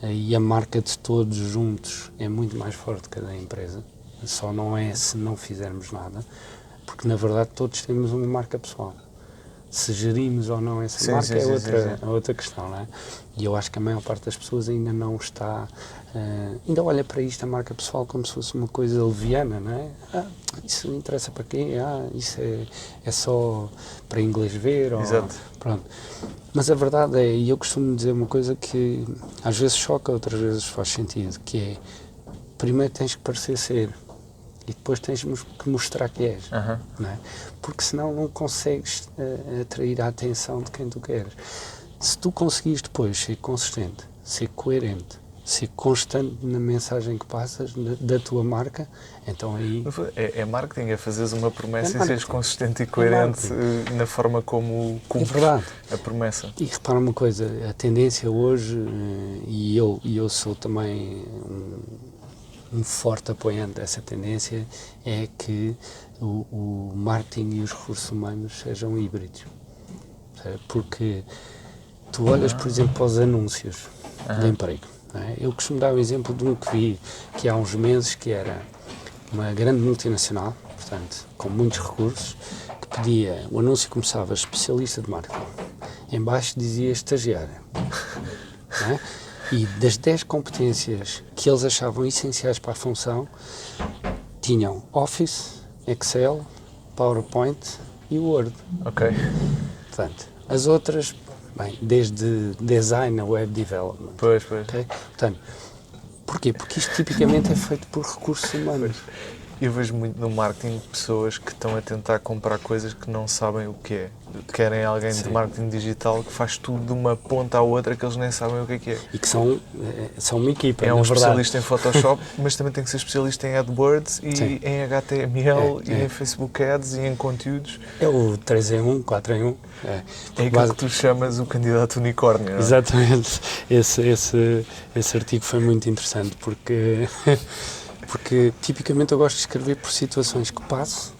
e a marca de todos juntos é muito mais forte que a da empresa. Só não é se não fizermos nada, porque na verdade todos temos uma marca pessoal. Se gerimos ou não essa marca é outra questão, não é? E eu acho que a maior parte das pessoas ainda não está, ainda olha para isto, a marca pessoal, como se fosse uma coisa leviana, não é? Isso interessa para quê? Isso é só para inglês ver, ou, Exato. Pronto. Mas a verdade é, e eu costumo dizer uma coisa que às vezes choca, outras vezes faz sentido, que é, primeiro tens que parecer ser, e depois tens que mostrar que és, não é? Porque senão não consegues atrair a atenção de quem tu queres. Se tu conseguires depois ser consistente, ser coerente, ser constante na mensagem que passas da tua marca, então aí... É marketing, é fazeres uma promessa e seres consistente e coerente na forma como cumpres a promessa. E repara uma coisa, a tendência hoje, e eu sou também um forte apoiante dessa tendência, é que o marketing e os recursos humanos sejam híbridos. Porque tu olhas, por exemplo, para os anúncios de emprego. Não é? Eu costumo dar o exemplo de um que vi que há uns meses, que era uma grande multinacional, portanto, com muitos recursos, que pedia, o anúncio começava especialista de marketing, em baixo dizia estagiário. Não é? E das 10 competências que eles achavam essenciais para a função, tinham Office, Excel, PowerPoint e Word. Ok. Portanto, as outras, bem, desde design a web development. Pois. Okay? Portanto, porquê? Porque isto tipicamente é feito por recursos humanos. Eu vejo muito no marketing pessoas que estão a tentar comprar coisas que não sabem o que é. Querem alguém de marketing digital que faz tudo de uma ponta à outra que eles nem sabem o que é. E que são uma equipa, é um especialista em Photoshop, mas também tem que ser especialista em AdWords e em HTML e em Facebook Ads e em conteúdos. É o 3 em 1, 4 em 1. É aquilo que tu chamas o candidato unicórnio. Não é? Exatamente. Esse artigo foi muito interessante porque tipicamente eu gosto de escrever por situações que passo,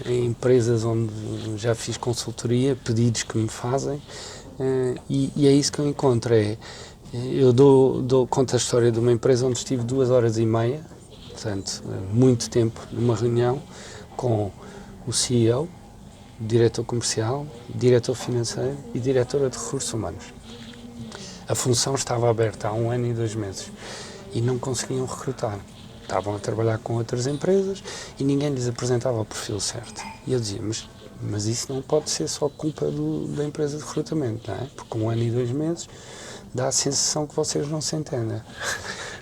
em empresas onde já fiz consultoria, pedidos que me fazem, e é isso que eu encontro. Eu conto a história de uma empresa onde estive 2h30, portanto, muito tempo, numa reunião com o CEO, diretor comercial, diretor financeiro e diretora de recursos humanos. A função estava aberta há 1 ano e 2 meses e não conseguiam recrutar. Estavam a trabalhar com outras empresas e ninguém lhes apresentava o perfil certo. E eu dizia, mas isso não pode ser só culpa da empresa de recrutamento, não é? Porque 1 ano e 2 meses dá a sensação que vocês não se entendem.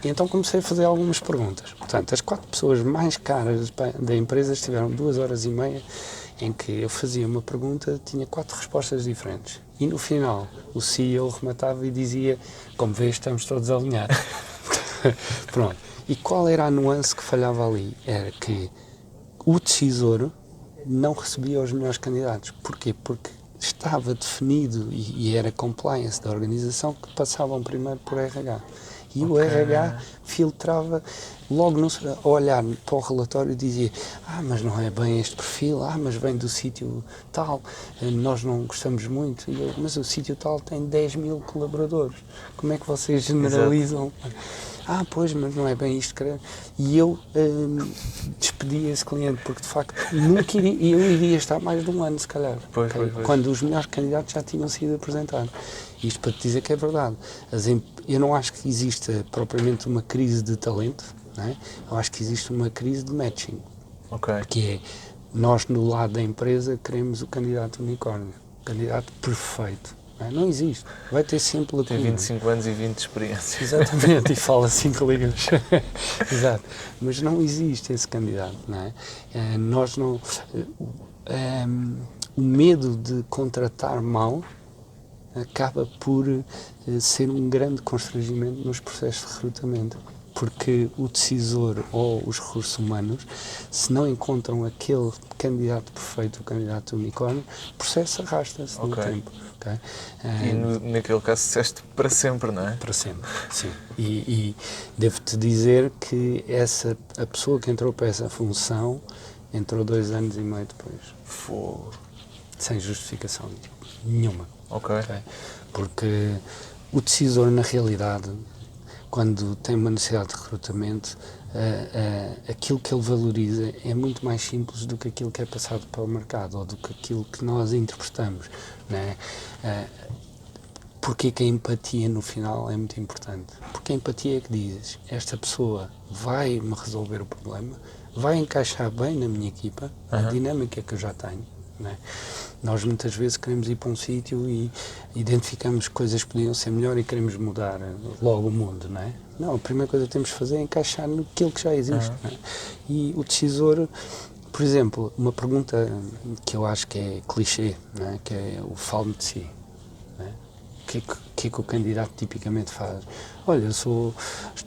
E então comecei a fazer algumas perguntas. Portanto, as 4 pessoas mais caras da empresa estiveram 2h30 em que eu fazia uma pergunta, tinha 4 respostas diferentes. E no final, o CEO rematava e dizia, como vês, estamos todos alinhados. Pronto. E qual era a nuance que falhava ali? Era que o decisor não recebia os melhores candidatos. Porquê? Porque estava definido e era compliance da organização que passavam primeiro por RH. E o RH filtrava, logo a olhar para o relatório e dizia, mas não é bem este perfil, mas vem do sítio tal, nós não gostamos muito, mas o sítio tal tem 10.000 colaboradores, como é que vocês generalizam? Pois, mas não é bem isto, creio. E eu despedi esse cliente, porque de facto eu iria estar mais de 1 ano, se calhar, pois. Quando os melhores candidatos já tinham sido apresentados. Isto para te dizer que é verdade. Eu não acho que exista propriamente uma crise de talento, não é? Eu acho que existe uma crise de matching, que é, nós no lado da empresa queremos o candidato unicórnio, o candidato perfeito. Não existe. Vai ter sempre tem 25 anos e 20 de experiência. Exatamente, e fala 5 línguas. Exato. Mas não existe esse candidato, não é? Nós não... o medo de contratar mal acaba por ser um grande constrangimento nos processos de recrutamento. porque o decisor ou os recursos humanos, se não encontram aquele candidato perfeito, o candidato unicórnio, o processo arrasta-se no tempo. Okay? E naquele caso disseste para sempre, não é? Para sempre, sim. E devo-te dizer que a pessoa que entrou para essa função entrou 2 anos e meio depois. Fogo. Sem justificação nenhuma. Ok. Porque o decisor, na realidade, quando tem uma necessidade de recrutamento, aquilo que ele valoriza é muito mais simples do que aquilo que é passado para o mercado ou do que aquilo que nós interpretamos, não é? Porque que a empatia no final é muito importante? Porque a empatia é que dizes, esta pessoa vai-me resolver o problema, vai encaixar bem na minha equipa, a dinâmica que eu já tenho, não é? Nós muitas vezes queremos ir para um sítio e identificamos coisas que podiam ser melhor e queremos mudar logo o mundo, não é? Não, a primeira coisa que temos de fazer é encaixar naquilo que já existe, não é? E o decisor, por exemplo, uma pergunta que eu acho que é clichê, não é? Que é o fale de si, não é? O que é que o candidato tipicamente faz? Olha, estou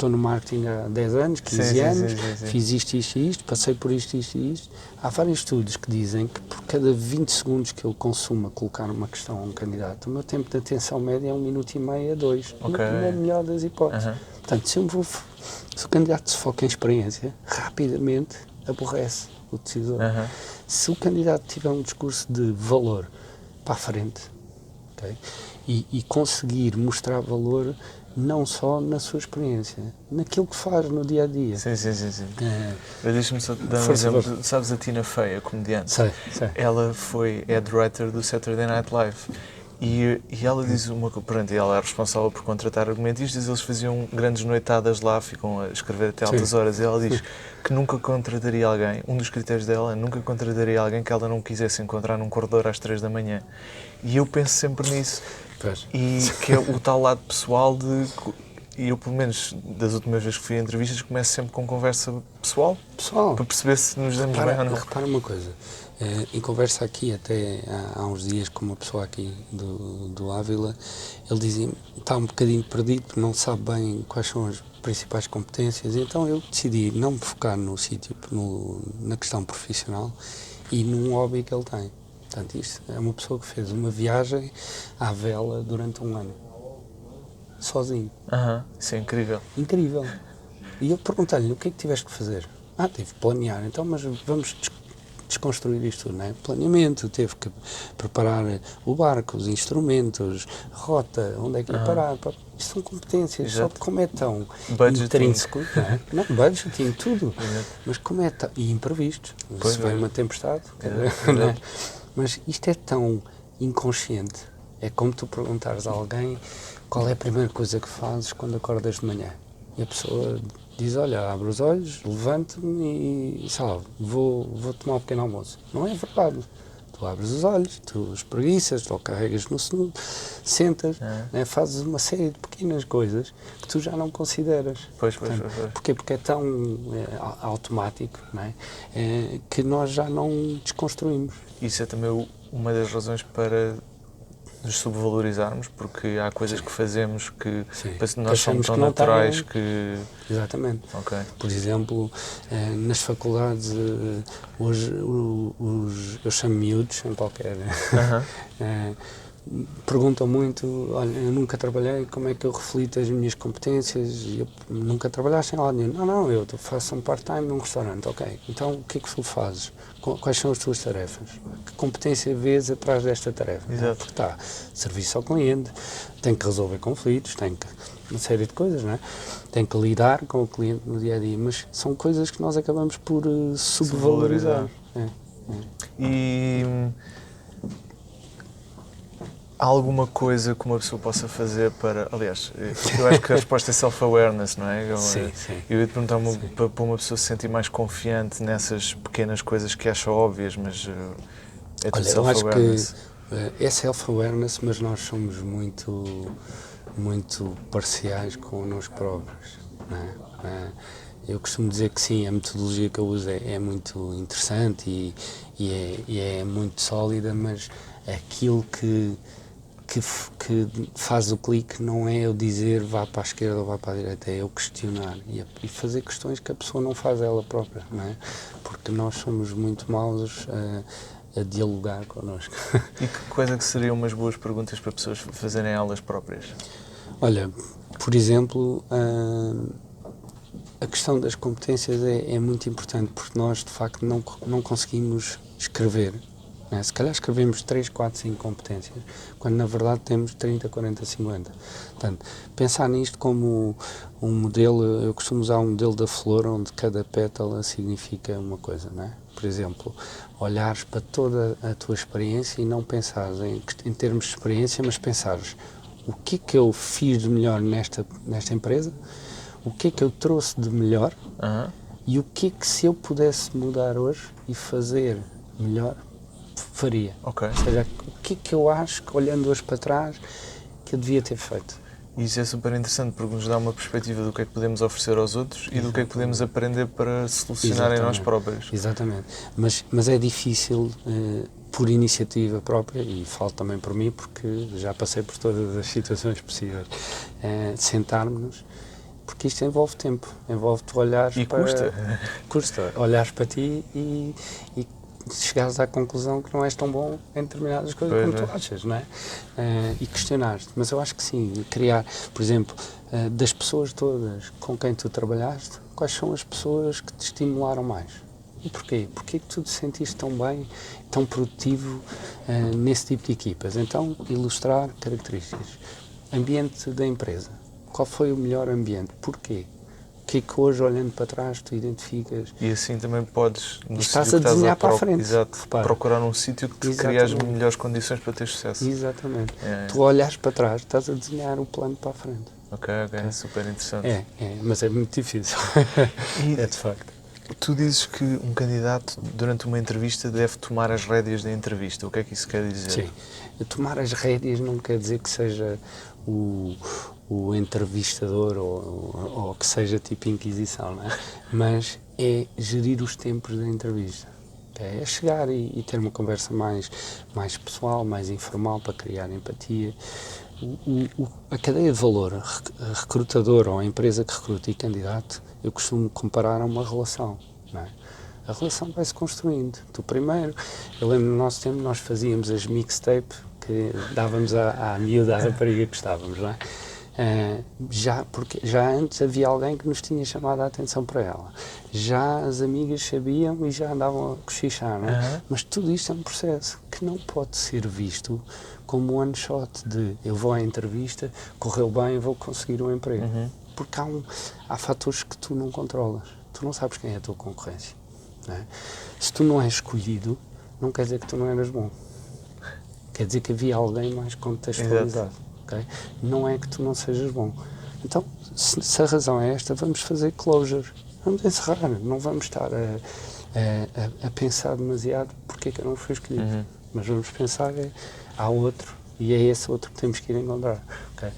no marketing há 10 anos, 15 anos, fiz isto e isto, passei por isto e isto. Há vários estudos que dizem que por cada 20 segundos que eu consumo a colocar uma questão a um candidato, o meu tempo de atenção média é 1 minuto e meio a 2, na melhor das hipóteses. Portanto, se o candidato se foca em experiência, rapidamente aborrece o decisor. Se o candidato tiver um discurso de valor para a frente, okay, e conseguir mostrar valor não só na sua experiência, naquilo que faz no dia-a-dia. Sim. Deixa-me só dar um exemplo. Sabes a Tina Fey, a comediante? Sei. Ela foi head writer do Saturday Night Live. E ela diz pronto, ela é responsável por contratar argumentistas, eles faziam grandes noitadas lá, ficam a escrever até altas horas, e ela diz que nunca contrataria alguém, um dos critérios dela, nunca contrataria alguém que ela não quisesse encontrar num corredor às 3 da manhã. E eu penso sempre nisso. E que é o tal lado pessoal e eu, pelo menos, das últimas vezes que fui a entrevistas, começo sempre com conversa pessoal. Para perceber se nos damos bem ou não. Repara uma coisa, em conversa aqui, até há uns dias, com uma pessoa aqui do Ávila, ele dizia-me, está um bocadinho perdido, não sabe bem quais são as principais competências, e então eu decidi não me focar no sítio, na questão profissional e num hobby que ele tem. Portanto, isto é uma pessoa que fez uma viagem à vela durante 1 ano. Sozinho. Isso é incrível. Incrível. E eu perguntei-lhe, o que é que tiveste que fazer? Tive que planear. Então, mas vamos desconstruir isto tudo, não é? Planeamento, teve que preparar o barco, os instrumentos, rota, onde é que ia parar. Isto são competências, só que como é tão intrínseco, não é? Não, budgeting, tudo. Mas como é tão... E imprevisto. Se vem uma tempestade, não é? Mas isto é tão inconsciente. É como tu perguntares a alguém qual é a primeira coisa que fazes quando acordas de manhã. E a pessoa diz, olha, abre os olhos, levanto-me e, sei lá, vou tomar um pequeno almoço. Não é verdade. Tu abres os olhos, tu espreguiças, ou carregas no snooze, sentas, né, fazes uma série de pequenas coisas que tu já não consideras. Pois. Porquê? Porque é tão automático, não é? Que nós já não desconstruímos. Isso é também uma das razões para nos subvalorizarmos, porque há coisas que fazemos que nós somos tão naturais que... Exatamente. Okay. Por exemplo, nas faculdades, hoje eu chamo miúdos em qualquer... perguntam muito, olha, eu nunca trabalhei, como é que eu reflito as minhas competências? E eu nunca trabalhaste em lado nenhum. Não, eu faço um part-time num restaurante, ok. Então, o que é que tu fazes? Quais são as tuas tarefas? Que competência vês atrás desta tarefa? Exato. Porque está serviço ao cliente, tem que resolver conflitos, tem que uma série de coisas, não é? Tem que lidar com o cliente no dia-a-dia, mas são coisas que nós acabamos por subvalorizar. E... há alguma coisa que uma pessoa possa fazer para... Aliás, eu acho que a resposta é self-awareness, não é? Sim. Eu ia te perguntar para uma pessoa se sentir mais confiante nessas pequenas coisas que acha óbvias, mas é tudo self-awareness. Eu acho que é self-awareness, mas nós somos muito parciais connosco próprios, não é? Eu costumo dizer que sim, a metodologia que eu uso é muito interessante e é muito sólida, mas aquilo que que faz o clique não é eu dizer vá para a esquerda ou vá para a direita, é eu questionar e fazer questões que a pessoa não faz ela própria, não é? Porque nós somos muito maus a dialogar connosco. E que coisa que seriam umas boas perguntas para pessoas fazerem elas próprias? Olha, por exemplo, a questão das competências é muito importante, porque nós, de facto, não conseguimos escrever. Né? Se calhar escrevemos 3, 4, 5 competências, quando na verdade temos 30, 40, 50. Portanto, pensar nisto como um modelo, eu costumo usar um modelo da flor, onde cada pétala significa uma coisa, não é? Por exemplo, olhares para toda a tua experiência e não pensares em termos de experiência, mas pensares o que é que eu fiz de melhor nesta empresa, o que é que eu trouxe de melhor e o que é que, se eu pudesse mudar hoje e fazer melhor, faria. Ok. Ou seja, o que é que eu acho que, olhando hoje para trás, que eu devia ter feito. E isso é super interessante, porque nos dá uma perspectiva do que é que podemos oferecer aos outros e do que é que podemos aprender para solucionar em nós próprios. Exatamente. Mas é difícil, por iniciativa própria, e falo também por mim, porque já passei por todas as situações possíveis, sentarmos, porque isto envolve tempo, envolve-te olhares e para... custa. Custa. Olhares para ti e chegares à conclusão que não és tão bom em determinadas coisas como tu achas, não é? E questionar-te. Mas eu acho que sim, criar, por exemplo, das pessoas todas com quem tu trabalhaste, quais são as pessoas que te estimularam mais? E porquê? Porquê que tu te sentiste tão bem, tão produtivo nesse tipo de equipas? Então, ilustrar características. Ambiente da empresa. Qual foi o melhor ambiente? Porquê? O que é que hoje, olhando para trás, tu identificas? E assim também podes, no estás a desenhar para a frente. Exato, procurar um sítio que te crie as melhores condições para ter sucesso. Exatamente. Tu olhas para trás, estás a desenhar o plano para a frente. Ok, super interessante. Mas é muito difícil. É de facto. Tu dizes que um candidato, durante uma entrevista, deve tomar as rédeas da entrevista. O que é que isso quer dizer? Sim. Tomar as rédeas não quer dizer que seja o entrevistador ou que seja tipo Inquisição, não é? Mas é gerir os tempos da entrevista. É chegar e ter uma conversa mais pessoal, mais informal, para criar empatia. A cadeia de valor, recrutador ou a empresa que recruta e candidato, eu costumo comparar a uma relação, não é? A relação vai-se construindo. Tu primeiro, eu lembro no nosso tempo, nós fazíamos as mixtape que dávamos à miúda, à rapariga que gostávamos, não é? Porque já antes havia alguém que nos tinha chamado a atenção para ela. Já as amigas sabiam e já andavam a cochichar, não é? Mas tudo isto é um processo que não pode ser visto como one shot de eu vou à entrevista, correu bem, vou conseguir um emprego. Porque há fatores que tu não controlas. Tu não sabes quem é a tua concorrência. Não é? Se tu não és escolhido, não quer dizer que tu não eras bom. Quer dizer que havia alguém mais contextualizado. Okay? Não é que tu não sejas bom. Então, se a razão é esta, vamos fazer closure. Vamos encerrar. Não vamos estar a pensar demasiado porque é que eu não fui escolhido. Mas vamos pensar, há outro, e é esse outro que temos que ir encontrar. Okay?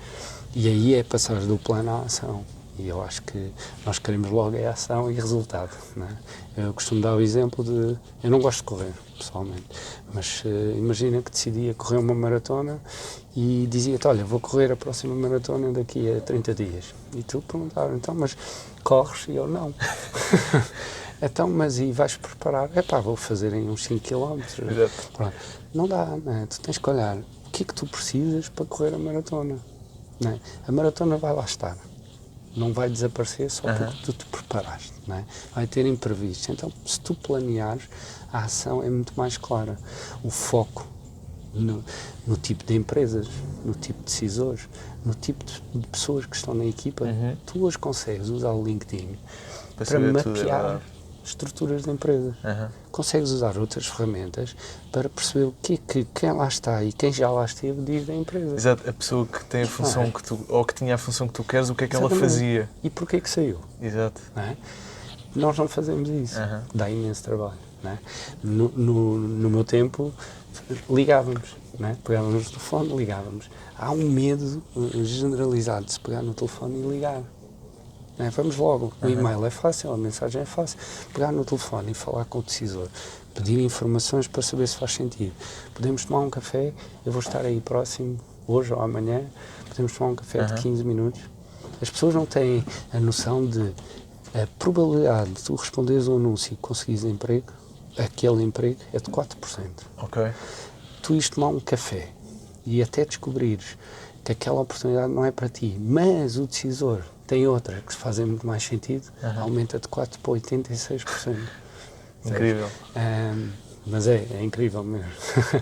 E aí é passar do plano à ação. E eu acho que nós queremos logo a ação e resultado. Não é? Eu costumo dar o exemplo de... Eu não gosto de correr, pessoalmente, mas imagina que decidia correr uma maratona e dizia-te, olha, vou correr a próxima maratona daqui a 30 dias. E tu perguntava, então, mas corres? E eu, não. Então, mas e vais preparar? Vou fazer em uns 5 km. Pronto. Não dá, não é? Tu tens que olhar o que é que tu precisas para correr a maratona. Não é? A maratona vai lá estar. Não vai desaparecer só porque tu te preparaste, não é? Vai ter imprevistos. Então, se tu planeares, a ação é muito mais clara. O foco no tipo de empresas, no tipo de decisores, no tipo de pessoas que estão na equipa, tu hoje consegues usar o LinkedIn para mapear estruturas de empresas. Consegues usar outras ferramentas para perceber o que é que quem lá está e quem já lá esteve diz da empresa. Exato, a pessoa que tem a função que tu, ou que tinha a função que tu queres, o que é que ela fazia? E porquê que saiu? Exato. Não é? Nós não fazemos isso. Dá imenso trabalho. Não é? No meu tempo, ligávamos. Não é? Pegávamos no telefone, ligávamos. Há um medo generalizado de se pegar no telefone e ligar. Vamos logo, o e-mail é fácil, a mensagem é fácil, pegar no telefone e falar com o decisor, pedir informações para saber se faz sentido. Podemos tomar um café, eu vou estar aí próximo hoje ou amanhã, podemos tomar um café de 15 minutos. As pessoas não têm a noção de a probabilidade de tu responderes ao anúncio e conseguires emprego, aquele emprego é de 4%. Ok. Tu ires tomar um café e até descobrires que aquela oportunidade não é para ti, mas o decisor tem outra que fazem muito mais sentido, aumenta de 4% para 86%. Incrível. Mas é incrível mesmo.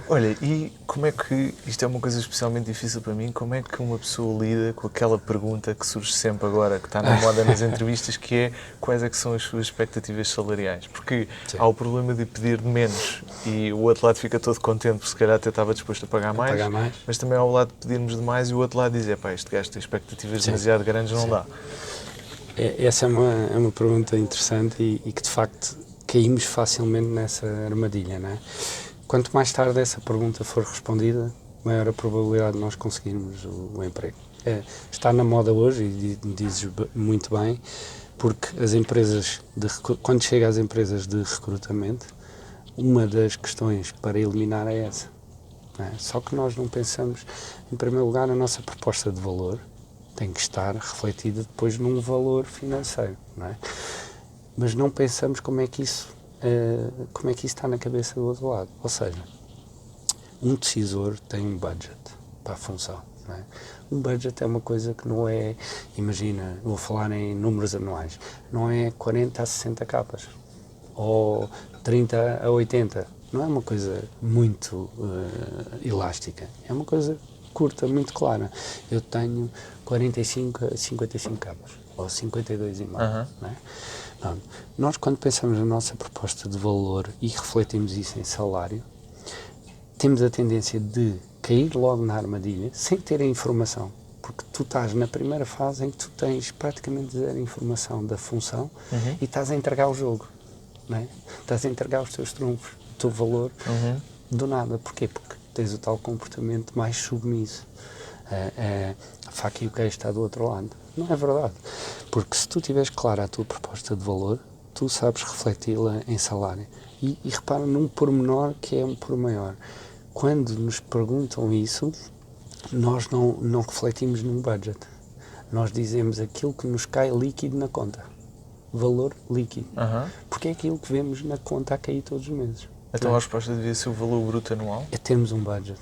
Olha, e como é que, isto é uma coisa especialmente difícil para mim, como é que uma pessoa lida com aquela pergunta que surge sempre agora, que está na moda nas entrevistas, que é quais é que são as suas expectativas salariais? Porque há o problema de pedir menos e o outro lado fica todo contente porque se calhar até estava disposto a pagar mais, mas também há o lado de pedirmos demais e o outro lado dizer, pá, este gajo tem expectativas demasiado grandes, não dá. Essa é uma pergunta interessante e que de facto caímos facilmente nessa armadilha, não é? Quanto mais tarde essa pergunta for respondida, maior a probabilidade de nós conseguirmos o emprego. Está na moda hoje, e dizes muito bem, porque as empresas, quando chega às empresas de recrutamento, uma das questões para eliminar é essa. Não é? Só que nós não pensamos, em primeiro lugar, a nossa proposta de valor tem que estar refletida depois num valor financeiro, não é? Mas não pensamos como é que isso está na cabeça do outro lado. Ou seja, um decisor tem um budget para a função. Não é? Um budget é uma coisa que não é, imagina, vou falar em números anuais, não é 40 a 60 capas, ou 30 a 80. Não é uma coisa muito elástica, é uma coisa curta, muito clara. Eu tenho 45 a 55 capas, ou 52,5, não é? Pronto. Nós, quando pensamos na nossa proposta de valor e refletimos isso em salário, temos a tendência de cair logo na armadilha sem ter a informação, porque tu estás na primeira fase em que tu tens praticamente zero informação da função e estás a entregar o jogo, não é? Estás a entregar os teus trunfos, o teu valor do nada. Porquê? Porque tens o tal comportamento mais submisso. A faca e o queijo está do outro lado. Não é verdade. Porque se tu tiveres clara a tua proposta de valor, tu sabes refleti-la em salário. E repara num pormenor que é um por maior. Quando nos perguntam isso, nós não refletimos num budget. Nós dizemos aquilo que nos cai líquido na conta. Valor líquido. Porque é aquilo que vemos na conta a cair todos os meses. Então a resposta devia ser o valor bruto anual? É termos um budget.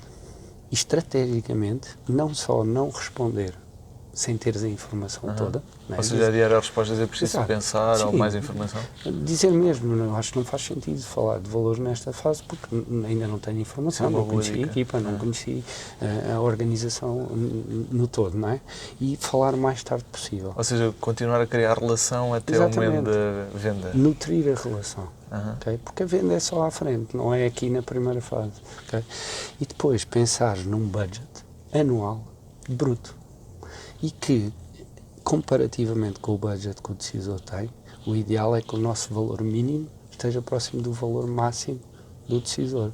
E estrategicamente, não só não responder sem teres a informação toda. Ou seja, adiar as respostas é preciso pensar ou mais informação? Dizer mesmo, acho que não faz sentido falar de valores nesta fase porque ainda não tenho informação, não conheci a equipa, não conheci a organização no todo, não é? E falar o mais tarde possível. Ou seja, continuar a criar relação até o momento da venda. Nutrir a relação. Okay? Porque a venda é só à frente, não é aqui na primeira fase. Okay? E depois pensar num budget anual bruto e que, comparativamente com o budget que o decisor tem, o ideal é que o nosso valor mínimo esteja próximo do valor máximo do decisor.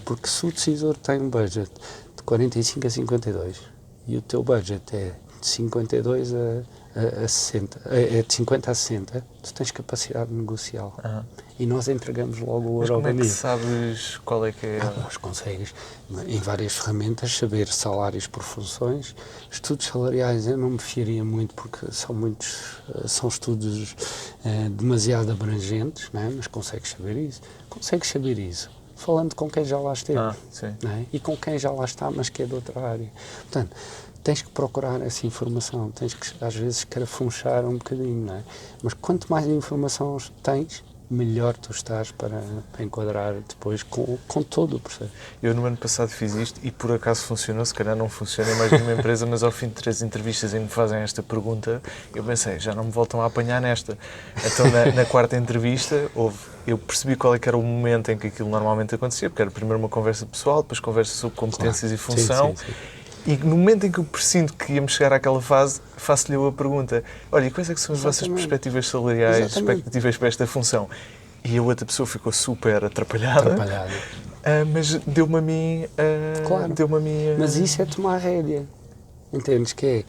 Porque se o decisor tem um budget de 45 a 52 e o teu budget é de 52 a 60, é de 50 a 60, tu tens capacidade de negociá-lo. E nós entregamos logo o euro. Mas como é que sabes qual é que é? Nós consegues, em várias ferramentas, saber salários por funções. Estudos salariais eu não me fiaria muito porque são estudos demasiado abrangentes, não é? Mas consegues saber isso. Consegues saber isso falando com quem já lá esteve, não é? E com quem já lá está, mas que é de outra área. Portanto, tens que procurar essa informação, tens que, às vezes, carafunchar um bocadinho, não é? Mas quanto mais informação tens, melhor tu estás para enquadrar depois com todo o processo. Eu no ano passado fiz isto e por acaso funcionou, se calhar não funciona em mais nenhuma empresa, mas ao fim de 3 entrevistas em que me fazem esta pergunta, eu pensei, já não me voltam a apanhar nesta. Então na quarta entrevista eu percebi qual é que era o momento em que aquilo normalmente acontecia, porque era primeiro uma conversa pessoal, depois conversa sobre competências e função. Sim. E no momento em que eu presinto que íamos chegar àquela fase, faço-lhe eu a pergunta, olha, quais é que são as vossas perspectivas salariais, expectativas para esta função? E a outra pessoa ficou super atrapalhada. Mas deu-me a mim... Mas isso é tomar a rédea. Entendes? Que é,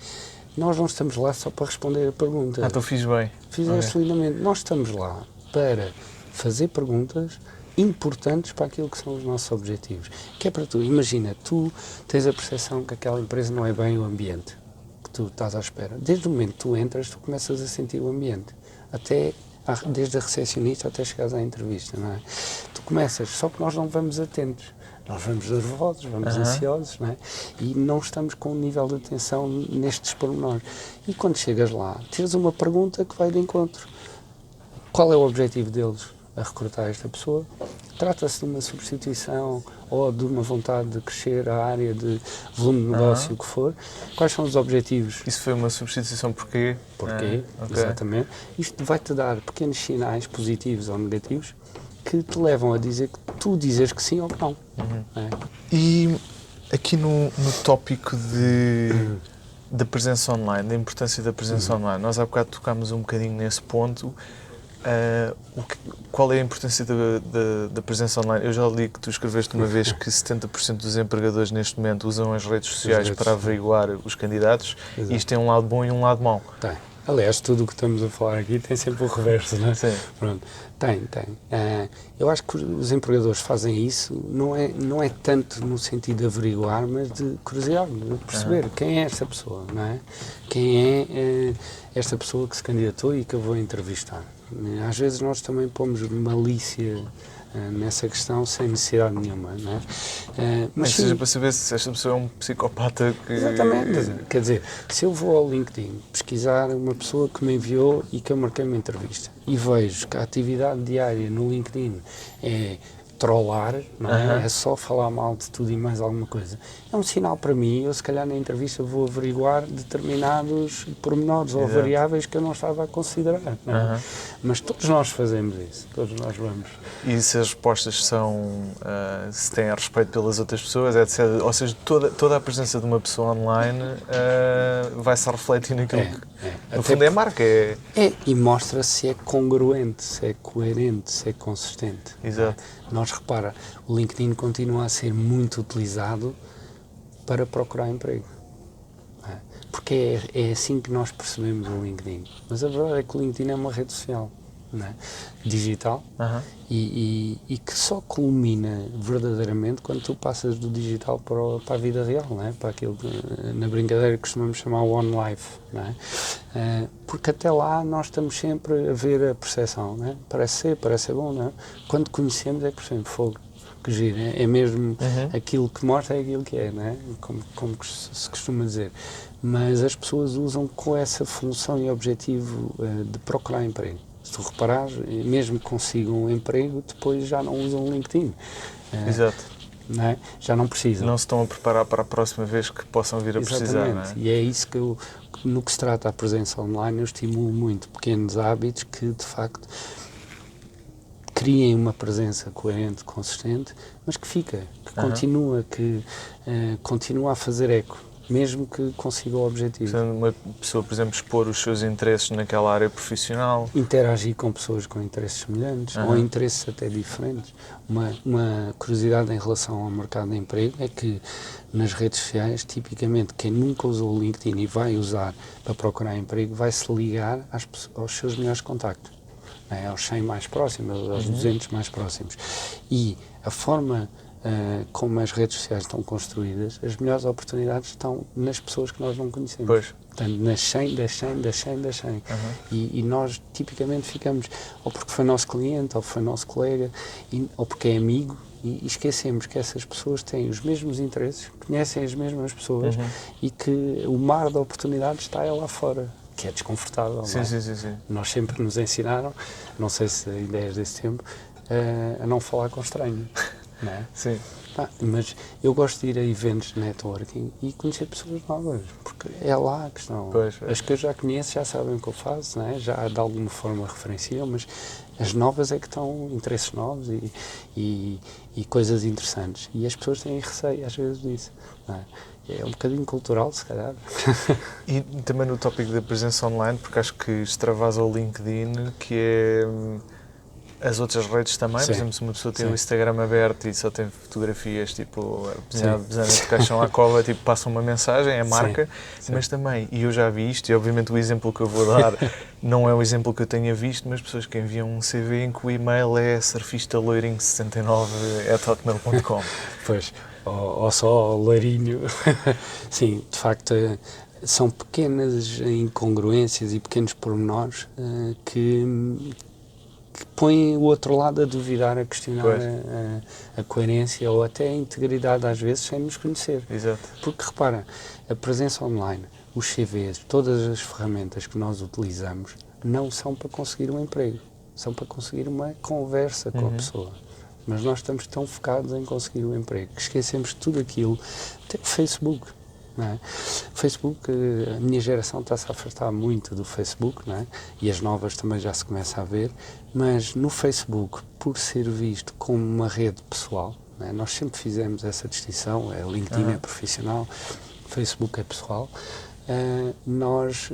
nós não estamos lá só para responder a pergunta. Então fiz bem. Fizeste lindamente. Nós estamos lá para fazer perguntas importantes para aquilo que são os nossos objetivos. Que é para tu, imagina, tu tens a percepção que aquela empresa não é bem o ambiente que tu estás à espera. Desde o momento que tu entras, tu começas a sentir o ambiente, desde a recepcionista até chegares à entrevista, não é? Tu começas, só que nós não vamos atentos. Nós vamos nervosos, vamos ansiosos, não é? E não estamos com um nível de atenção nestes pormenores. E quando chegas lá, tens uma pergunta que vai de encontro. Qual é o objetivo deles a recrutar esta pessoa? Trata-se de uma substituição ou de uma vontade de crescer a área de volume de negócio, o que for? Quais são os objetivos? Isso foi uma substituição porquê? Porquê, exatamente. Isto vai-te dar pequenos sinais positivos ou negativos que te levam a dizer que tu dizes que sim ou que não. E aqui no tópico da presença online, da importância da presença online, nós há bocado tocámos um bocadinho nesse ponto. Qual é a importância da presença online? Eu já li que tu escreveste uma vez que 70% dos empregadores neste momento usam as redes sociais para averiguar os candidatos. Exato. E isto tem um lado bom e um lado mau. Tem. Aliás, tudo o que estamos a falar aqui tem sempre o reverso, não é? Sim. Pronto. Tem. Eu acho que os empregadores fazem isso, não é tanto no sentido de averiguar, mas de curiosidade, de perceber quem é esta pessoa, não é? Quem é esta pessoa que se candidatou e que eu vou entrevistar. Às vezes nós também pomos malícia nessa questão sem necessidade nenhuma, não é? Mas seja para saber se esta pessoa é um psicopata que... Exatamente. Quer dizer, se eu vou ao LinkedIn pesquisar uma pessoa que me enviou e que eu marquei uma entrevista e vejo que a atividade diária no LinkedIn é trollar, não é? É só falar mal de tudo e mais alguma coisa. É um sinal para mim, eu se calhar na entrevista vou averiguar determinados pormenores ou variáveis que eu não estava a considerar, não é? Mas todos nós fazemos isso, todos nós vamos. E se as respostas são, se têm respeito pelas outras pessoas, etc. Ou seja, toda a presença de uma pessoa online vai-se refletir naquilo que, no fundo, é a marca. E mostra se é congruente, se é coerente, se é consistente. Exato. Nós, repara, o LinkedIn continua a ser muito utilizado para procurar emprego. Porque é assim que nós percebemos o LinkedIn. Mas a verdade é que o LinkedIn é uma rede social, não é? Digital, e que só culmina verdadeiramente quando tu passas do digital para a vida real, não é? Para aquilo que na brincadeira costumamos chamar o on life, não é? Porque até lá nós estamos sempre a ver a percepção, não é? Parece ser bom, não é? Quando conhecemos é que percebemos fogo. Que giro, é mesmo aquilo que mostra é aquilo que é, não é? Como se costuma dizer. Mas as pessoas usam com essa função e objetivo de procurar emprego. Se tu reparares, mesmo que consigam um emprego, depois já não usam o LinkedIn. Exato. Não é? Já não precisam. Não se estão a preparar para a próxima vez que possam vir a precisar, não é? E é isso que no que se trata da presença online, eu estimulo muito pequenos hábitos que, de facto, criem uma presença coerente, consistente, mas que fica, que continua a fazer eco, mesmo que consiga o objetivo. Portanto, uma pessoa, por exemplo, expor os seus interesses naquela área profissional. Interagir com pessoas com interesses semelhantes, ou interesses até diferentes. Uma curiosidade em relação ao mercado de emprego é que nas redes sociais, tipicamente, quem nunca usou o LinkedIn e vai usar para procurar emprego, vai se ligar aos seus melhores contactos. Aos 100 mais próximos, aos 200 mais próximos. E a forma como as redes sociais estão construídas, as melhores oportunidades estão nas pessoas que nós não conhecemos. Pois. Portanto, nas 100, das 100, das 100, das 100. E nós, tipicamente, ficamos, ou porque foi nosso cliente, ou foi nosso colega, ou porque é amigo, e esquecemos que essas pessoas têm os mesmos interesses, conhecem as mesmas pessoas, e que o mar de oportunidades está lá fora. Que é desconfortável, sim, não é? Sim. Nós sempre nos ensinaram, não sei se ainda és desse tempo, a não falar com estranhos, não é? Sim. Mas eu gosto de ir a eventos de networking e conhecer pessoas novas, porque é lá a questão. Pois. As que eu já conheço já sabem o que eu faço, não é? Já de alguma forma referenciam, mas as novas é que estão interesses novos e coisas interessantes. E as pessoas têm receio, às vezes, disso, não é? É um bocadinho cultural, se calhar. E também no tópico da presença online, porque acho que extravasa o LinkedIn, que é As outras redes também, Sim. por exemplo, se uma pessoa tem Sim. o Instagram aberto e só tem fotografias, tipo, Sim. desenhando de caixão à cova, tipo, passa uma mensagem, é marca, Sim. mas também, e eu já vi isto, e obviamente o exemplo que eu vou dar não é o exemplo que eu tenha visto, mas pessoas que enviam um CV em que o e-mail é surfistaloirinho69@hotmail.com. Pois, ou só loirinho. Sim, de facto, são pequenas incongruências e pequenos pormenores que põem o outro lado a duvidar, a questionar a coerência ou até a integridade, às vezes, sem nos conhecer. Exato. Porque, repara, a presença online, os CVs, todas as ferramentas que nós utilizamos não são para conseguir um emprego, são para conseguir uma conversa com a pessoa. Mas nós estamos tão focados em conseguir um emprego que esquecemos tudo aquilo, até o Facebook. Não é? Facebook, a minha geração está-se a afastar muito do Facebook, não é? E as novas também já se começa a ver, mas no Facebook, por ser visto como uma rede pessoal, não é? Nós sempre fizemos essa distinção, a LinkedIn é profissional, o Facebook é pessoal, nós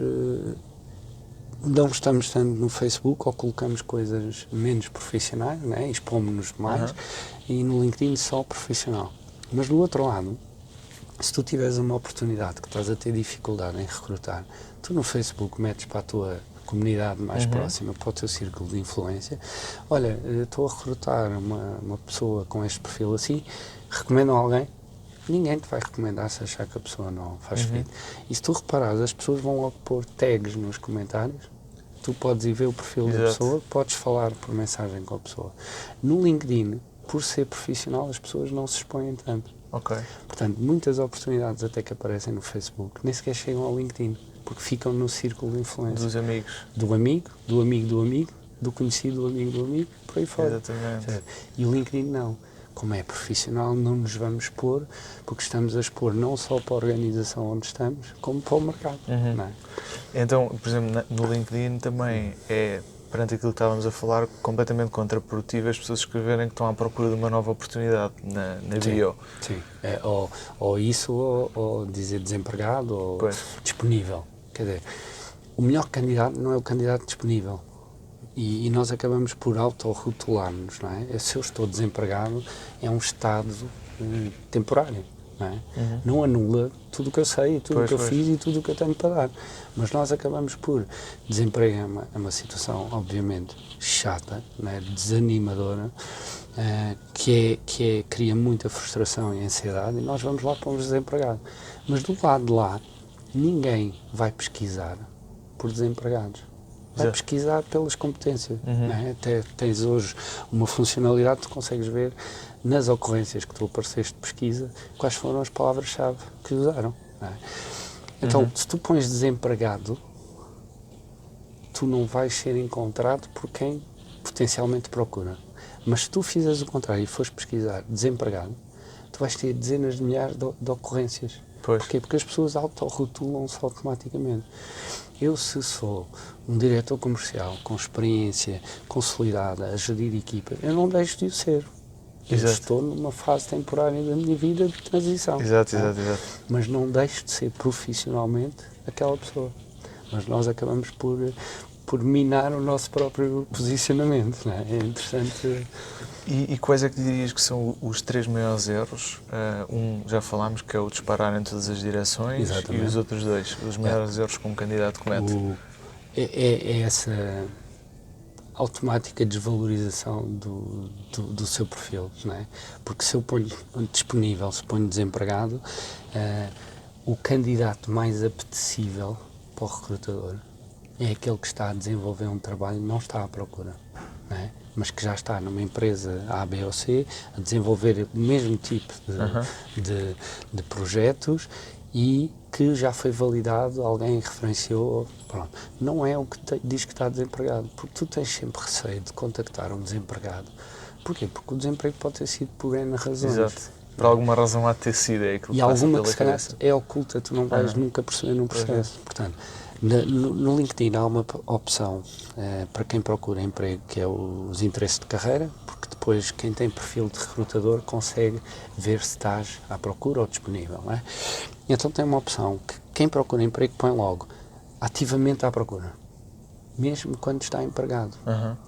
não estamos tanto no Facebook ou colocamos coisas menos profissionais, não é? Expomos-nos mais, e no LinkedIn só profissional. Mas do outro lado, se tu tiveres uma oportunidade que estás a ter dificuldade em recrutar, tu no Facebook metes para a tua comunidade mais próxima, para o teu círculo de influência, olha, estou a recrutar uma pessoa com este perfil assim, recomendam alguém? Ninguém te vai recomendar se achar que a pessoa não faz fit. E se tu reparares, as pessoas vão logo pôr tags nos comentários, tu podes ir ver o perfil da pessoa, podes falar por mensagem com a pessoa. No LinkedIn, por ser profissional, as pessoas não se expõem tanto. Ok. Portanto, muitas oportunidades até que aparecem no Facebook nem sequer chegam ao LinkedIn, porque ficam no círculo de influência. Dos amigos. Do amigo, do amigo do amigo, do conhecido do amigo, por aí fora. Exatamente. Certo? E o LinkedIn não. Como é profissional, não nos vamos expor, porque estamos a expor não só para a organização onde estamos, como para o mercado. Não é? Então, por exemplo, no LinkedIn também é, perante aquilo que estávamos a falar, completamente contraprodutivo as pessoas escreverem que estão à procura de uma nova oportunidade na bio. Sim. Ou isso, ou dizer desempregado, ou disponível. Quer dizer, o melhor candidato não é o candidato disponível. E nós acabamos por autorrotular-nos, não é? Se eu estou desempregado, é um estado temporário, não é? Não anula tudo o que eu sei, tudo o que eu fiz e tudo o que eu tenho para dar. Mas nós acabamos por... Desemprego é uma situação, obviamente, chata, não é? Desanimadora, cria muita frustração e ansiedade, e nós vamos lá para um desempregado. Mas do lado de lá, ninguém vai pesquisar por desempregados. Vai pesquisar pelas competências. Não é? Até tens hoje uma funcionalidade que tu consegues ver nas ocorrências que tu apareceste de pesquisa quais foram as palavras-chave que usaram. Não é? Então, se tu pões desempregado, tu não vais ser encontrado por quem potencialmente procura. Mas se tu fizeres o contrário e fores pesquisar desempregado, tu vais ter dezenas de milhares de ocorrências. Porquê? Porque as pessoas autorrotulam-se automaticamente. Eu, se sou um diretor comercial com experiência consolidada a gerir equipas, eu não deixo de o ser. Eu estou numa fase temporária da minha vida de transição. Exato. Mas não deixo de ser profissionalmente aquela pessoa. Mas nós acabamos por minar o nosso próprio posicionamento. Não é? É interessante. E quais é que dirias que são os 3 maiores erros? Já falámos que é o disparar em todas as direções. Exatamente. E os outros 2, os maiores erros que um candidato comete? É essa automática desvalorização do seu perfil, não é? Porque se eu ponho disponível, se ponho desempregado, o candidato mais apetecível para o recrutador é aquele que está a desenvolver um trabalho e não está à procura, não é? Mas que já está numa empresa A, B ou C a desenvolver o mesmo tipo de projetos e que já foi validado, alguém referenciou, pronto. Não é o que diz que está desempregado, porque tu tens sempre receio de contactar um desempregado. Porquê? Porque o desemprego pode ter sido por N razões. Exato. Por alguma razão há de ter sido, é aquilo que passa alguma pela que se calhar cabeça. é oculta, tu não vais nunca perceber num processo. Portanto, no LinkedIn há uma opção para quem procura emprego, que é os interesses de carreira, porque depois quem tem perfil de recrutador consegue ver se estás à procura ou disponível, não é? Então tem uma opção que quem procura emprego põe logo ativamente à procura. mesmo quando está empregado.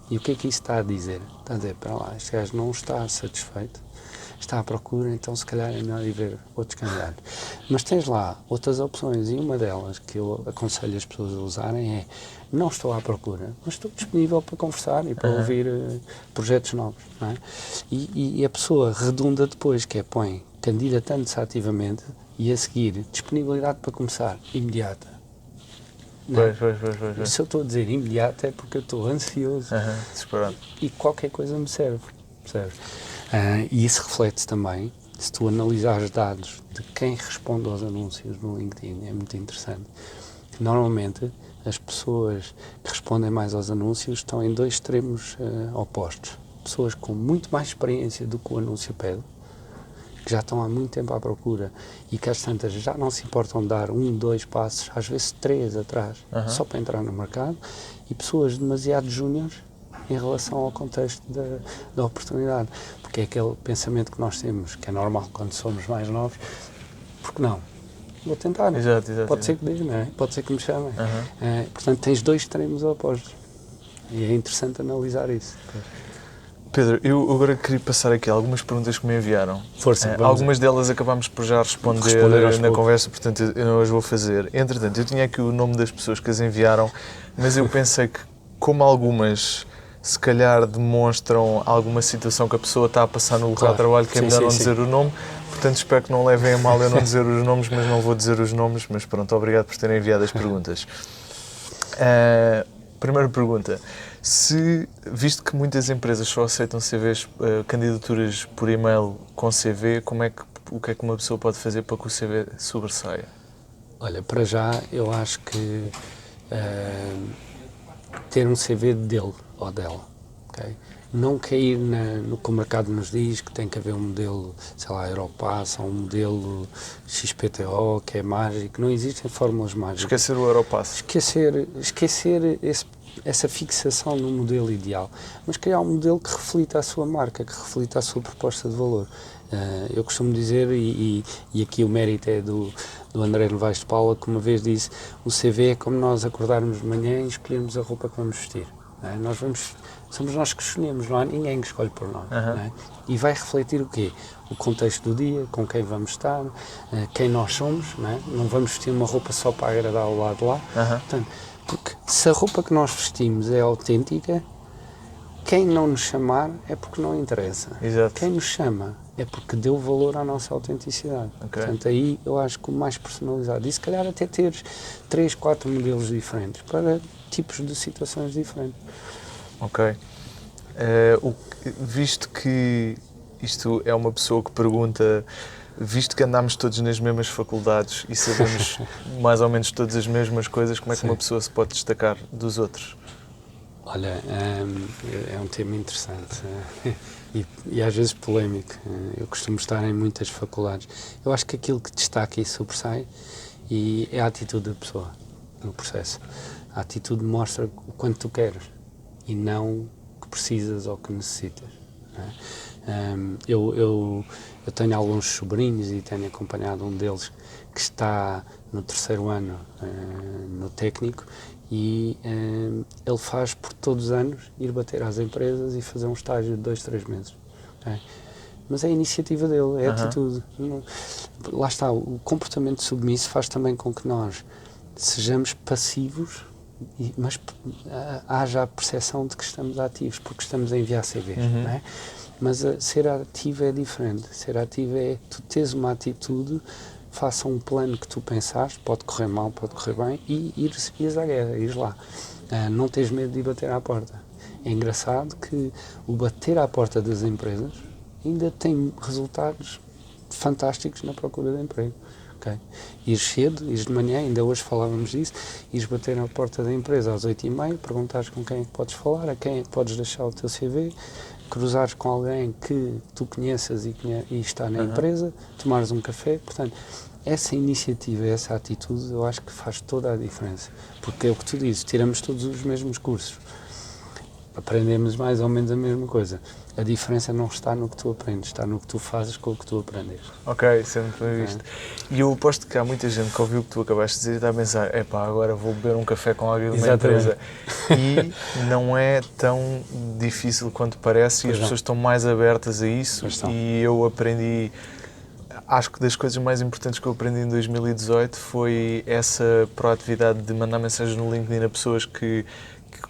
E o que é que isso está a dizer? Está a dizer, para lá, este gajo não está satisfeito, está à procura, então se calhar é melhor ir ver outros candidatos. Mas tens lá outras opções, e uma delas que eu aconselho as pessoas a usarem é: não estou à procura, mas estou disponível para conversar e para ouvir projetos novos. Não é? E a pessoa redunda depois, que é põe candidatando-se ativamente e a seguir disponibilidade para começar, imediata. Pois. Se eu estou a dizer imediato é porque eu estou ansioso Desesperado. e qualquer coisa me serve, percebes? E isso reflete também, se tu analisares dados de quem responde aos anúncios no LinkedIn, é muito interessante. Normalmente, as pessoas que respondem mais aos anúncios estão em dois extremos opostos. Pessoas com muito mais experiência do que o anúncio pede, que já estão há muito tempo à procura e que às tantas já não se importam de dar 1, 2 passos, às vezes 3 atrás, só para entrar no mercado, e pessoas demasiado júniores em relação ao contexto da oportunidade. Porque é aquele pensamento que nós temos, que é normal quando somos mais novos: porque não? Vou tentar. Exato. Pode ser que diga, não é? Pode ser que me chamem. Portanto, tens dois extremos opostos. E é interessante analisar isso. Pedro, eu agora queria passar aqui algumas perguntas que me enviaram. Força, algumas delas acabámos por já responder na conversa, portanto eu não as vou fazer. Entretanto, eu tinha aqui o nome das pessoas que as enviaram, mas eu pensei que, como algumas se calhar demonstram alguma situação que a pessoa está a passar no local de trabalho, que é melhor não dizer o nome, portanto espero que não levem a mal eu não dizer os nomes, mas não vou dizer os nomes, mas pronto, obrigado por terem enviado as perguntas. Primeira pergunta: visto que muitas empresas só aceitam CVs, candidaturas por e-mail com CV, o que é que uma pessoa pode fazer para que o CV sobressaia? Olha, para já eu acho que ter um CV dele ou dela, okay? Não cair no que o mercado nos diz, que tem que haver um modelo, sei lá, Europass, ou um modelo XPTO, que é mágico. Não existem fórmulas mágicas. Esquecer o Europass. Esquecer essa fixação no modelo ideal, mas criar um modelo que reflita a sua marca, que reflita a sua proposta de valor. Eu costumo dizer, e aqui o mérito é do André Novaes de Paula, que uma vez disse: o CV é como nós acordarmos de manhã e escolhermos a roupa que vamos vestir. Não é? Somos nós que escolhemos, não há ninguém que escolhe por nós. Não é? E vai refletir o quê? O contexto do dia, com quem vamos estar, quem nós somos. Não vamos vestir uma roupa só para agradar ao lado de lá. Portanto, porque se a roupa que nós vestimos é autêntica, quem não nos chamar é porque não interessa. Exato. Quem nos chama é porque deu valor à nossa autenticidade. Portanto, aí eu acho que o mais personalizado, e se calhar até teres 3, 4 modelos diferentes para tipos de situações diferentes. Ok. Visto que isto é uma pessoa que pergunta, visto que andamos todos nas mesmas faculdades e sabemos mais ou menos todas as mesmas coisas, como é que uma pessoa se pode destacar dos outros? Olha, é um tema interessante e às vezes polémico. Eu costumo estar em muitas faculdades. Eu acho que aquilo que destaca e sobressai é a atitude da pessoa no processo. A atitude mostra o quanto tu queres e não o que precisas ou que necessitas. Eu tenho alguns sobrinhos e tenho acompanhado um deles que está no 3º ano no técnico, e ele faz por todos os anos ir bater às empresas e fazer um estágio de 2, 3 meses. Mas é a iniciativa dele, é a atitude. Lá está, o comportamento submisso faz também com que nós sejamos passivos, mas haja a percepção de que estamos ativos, porque estamos a enviar CVs. Não é? Mas ser ativo é diferente. Ser ativo é tu teres uma atitude, faça um plano que tu pensaste, pode correr mal, pode correr bem, e ires à guerra, ires lá. Não tens medo de ir bater à porta. É engraçado que o bater à porta das empresas ainda tem resultados fantásticos na procura de emprego. Okay? Ires cedo, ires de manhã, ainda hoje falávamos disso, ires bater à porta da empresa às 8h30, perguntares com quem é que podes falar, a quem é que podes deixar o teu CV, cruzares com alguém que tu conheças e está na empresa, tomares um café. Portanto, essa iniciativa, essa atitude, eu acho que faz toda a diferença. Porque é o que tu dizes, tiramos todos os mesmos cursos. aprendemos mais ou menos a mesma coisa. A diferença não está no que tu aprendes, está no que tu fazes com o que tu aprendes. Ok, isso é muito bem visto. E eu aposto que há muita gente que ouviu o que tu acabaste de dizer e está a pensar, epá, agora vou beber um café com alguém de uma empresa. E não é tão difícil quanto parece, e as pessoas estão mais abertas a isso. E eu aprendi, acho que das coisas mais importantes que eu aprendi em 2018 foi essa proatividade de mandar mensagens no LinkedIn a pessoas que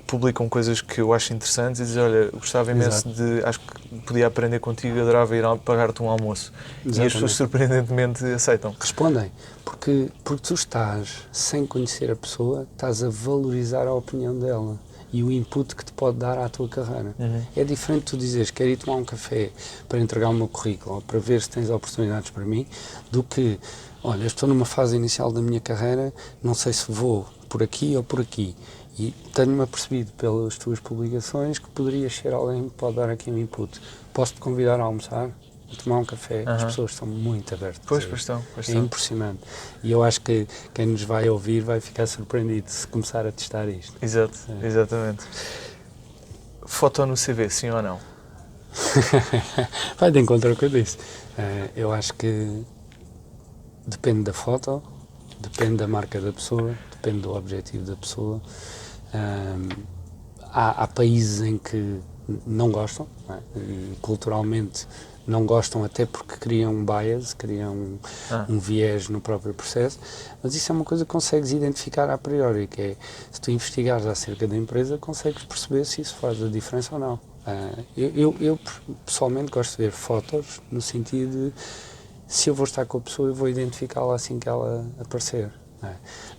publicam coisas que eu acho interessantes e dizer, olha, gostava imenso de, acho que podia aprender contigo, adorava ir pagar-te um almoço. Exatamente. E as pessoas surpreendentemente aceitam. Respondem, porque tu estás, sem conhecer a pessoa, estás a valorizar a opinião dela e o input que te pode dar à tua carreira. É diferente tu dizeres, quero ir tomar um café para entregar o meu currículo ou para ver se tens oportunidades para mim, do que, olha, estou numa fase inicial da minha carreira, não sei se vou por aqui ou por aqui. E tenho-me apercebido pelas tuas publicações que poderias ser alguém que pode dar aqui um input. Posso-te convidar a almoçar, a tomar um café? As pessoas estão muito abertas. Pois estão. É impressionante. E eu acho que quem nos vai ouvir vai ficar surpreendido se começar a testar isto. Exato, exatamente. Foto no CV, sim ou não? Vai de encontro ao que eu disse. Eu acho que depende da foto, depende da marca da pessoa, depende do objetivo da pessoa. Há países em que não gostam, não é? E culturalmente não gostam até porque criam um bias, criam um viés no próprio processo, mas isso é uma coisa que consegues identificar a priori, que é, se tu investigares acerca da empresa, consegues perceber se isso faz a diferença ou não. Eu pessoalmente gosto de ver fotos no sentido de, se eu vou estar com a pessoa, eu vou identificá-la assim que ela aparecer.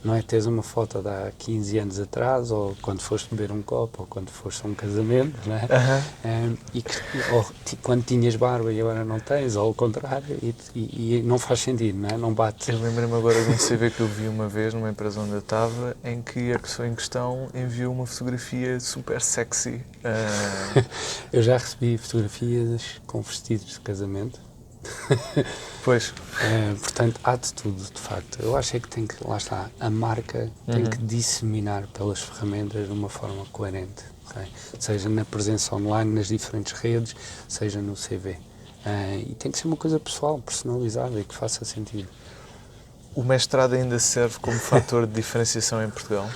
Não é teres uma foto de há 15 anos atrás, ou quando foste beber um copo, ou quando foste a um casamento, não é? Ou quando tinhas barba e agora não tens, ou ao contrário, e não faz sentido, não é? Não bate. Eu lembro-me agora de um CV que eu vi uma vez numa empresa onde eu estava, em que a pessoa em questão enviou uma fotografia super sexy. Eu já recebi fotografias com vestidos de casamento. Pois. Portanto, há de tudo, de facto. Eu acho que tem que, lá está, a marca tem que disseminar pelas ferramentas de uma forma coerente, okay? Seja na presença online, nas diferentes redes, seja no CV. E tem que ser uma coisa pessoal, personalizada e que faça sentido. O mestrado ainda serve como fator de diferenciação em Portugal?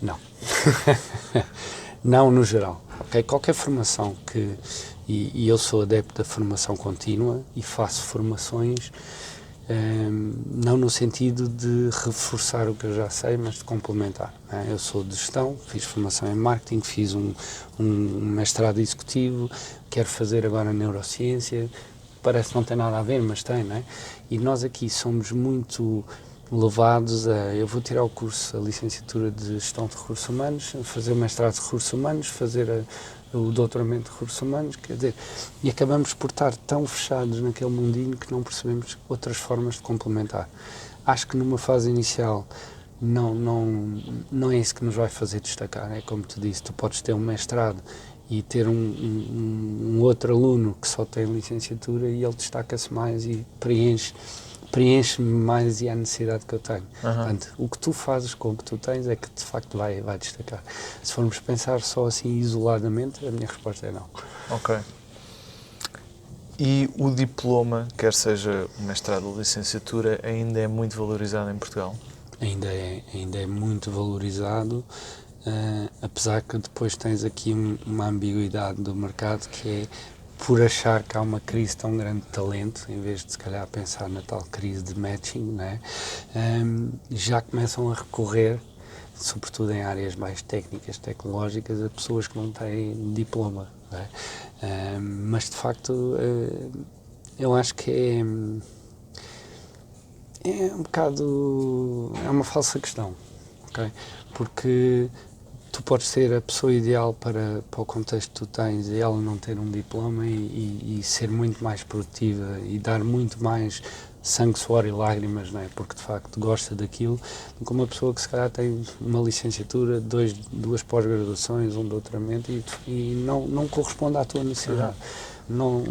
Não. Não no geral. Okay? Qualquer formação que... E eu sou adepto da formação contínua e faço formações, não no sentido de reforçar o que eu já sei, mas de complementar. Eu sou de gestão, fiz formação em marketing, fiz um mestrado executivo, quero fazer agora neurociência, parece que não tem nada a ver, mas tem, não é? E nós aqui somos muito levados a, eu vou tirar o curso, a licenciatura de Gestão de Recursos Humanos, fazer o mestrado de Recursos Humanos, fazer o doutoramento de Recursos Humanos, quer dizer, e acabamos por estar tão fechados naquele mundinho que não percebemos outras formas de complementar. Acho que numa fase inicial não é isso que nos vai fazer destacar, é como tu disse, tu podes ter um mestrado e ter um outro aluno que só tem licenciatura e ele destaca-se mais e preenche-me mais e a necessidade que eu tenho. Portanto, o que tu fazes com o que tu tens é que de facto vai destacar. Se formos pensar só assim isoladamente, a minha resposta é não. Ok. E o diploma, quer seja o mestrado ou licenciatura, ainda é muito valorizado em Portugal? Ainda é muito valorizado, apesar que depois tens aqui uma ambiguidade do mercado, que é por achar que há uma crise tão grande de talento, em vez de se calhar pensar na tal crise de matching, né? Já começam a recorrer, sobretudo em áreas mais técnicas, tecnológicas, a pessoas que não têm diploma, né? Mas de facto eu acho que é um bocado, é uma falsa questão, okay? Porque tu podes ser a pessoa ideal para o contexto que tu tens e ela não ter um diploma e ser muito mais produtiva e dar muito mais sangue, suor e lágrimas, não é? Porque de facto gosta daquilo, do que uma pessoa que se calhar tem uma licenciatura, duas pós-graduações, um doutoramento e não corresponde à tua necessidade. Não,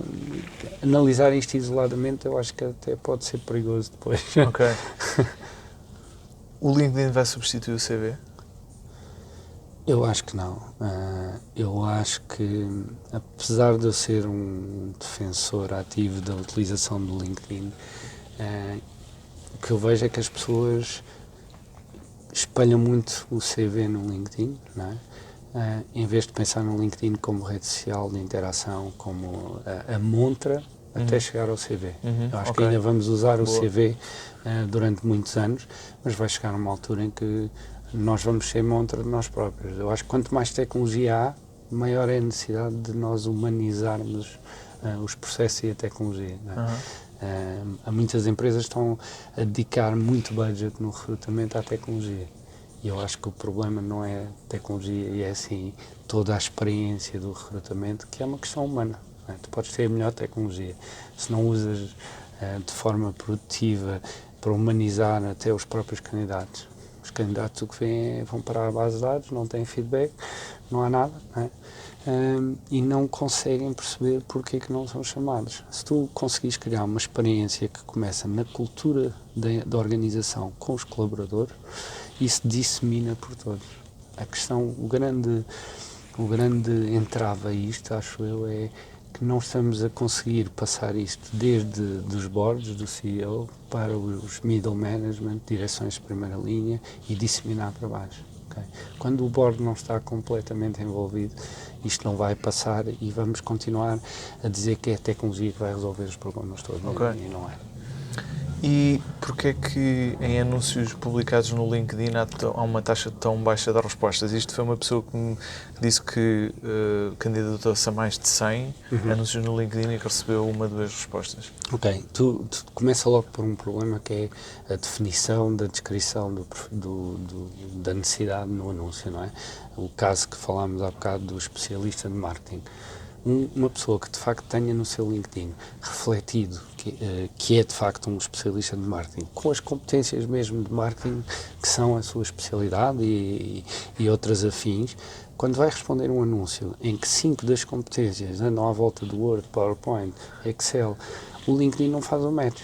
analisar isto isoladamente eu acho que até pode ser perigoso depois. Ok. O LinkedIn vai substituir o CV? Eu acho que não. Eu acho que, apesar de eu ser um defensor ativo da utilização do LinkedIn, o que eu vejo é que as pessoas espalham muito o CV no LinkedIn, não é? Em vez de pensar no LinkedIn como rede social de interação, como a montra até chegar ao CV. Eu acho que ainda vamos usar o CV durante muitos anos, mas vai chegar uma altura em que nós vamos ser montra de nós próprios. Eu acho que quanto mais tecnologia há, maior é a necessidade de nós humanizarmos os processos e a tecnologia. Não é? Há muitas empresas que estão a dedicar muito budget no recrutamento à tecnologia. E eu acho que o problema não é a tecnologia, e é assim toda a experiência do recrutamento, que é uma questão humana. Não é? Tu podes ter a melhor tecnologia, se não usas de forma produtiva para humanizar até os próprios candidatos. Os candidatos o que vêm vão para a base de dados, não têm feedback, não há nada, não é? E não conseguem perceber porque é que não são chamados. Se tu conseguires criar uma experiência que começa na cultura da organização com os colaboradores, isso dissemina por todos. A questão, o grande entrave a isto, acho eu, é que não estamos a conseguir passar isto desde dos boards, do CEO, para os middle management, direções de primeira linha e disseminar para baixo. Okay? Quando o board não está completamente envolvido, isto não vai passar e vamos continuar a dizer que é a tecnologia que vai resolver os problemas todos, e não é. E porquê é que em anúncios publicados no LinkedIn há uma taxa tão baixa de respostas? Isto foi uma pessoa que me disse que candidatou-se a mais de 100 anúncios no LinkedIn e que recebeu 1 ou 2 respostas. Ok, tu começa logo por um problema que é a definição da descrição da necessidade no anúncio, não é? O caso que falámos há bocado do especialista de marketing. Uma pessoa que de facto tenha no seu LinkedIn refletido que é de facto um especialista de marketing, com as competências mesmo de marketing que são a sua especialidade e outras afins, quando vai responder um anúncio em que 5 das competências andam à volta do Word, PowerPoint, Excel, o LinkedIn não faz o match.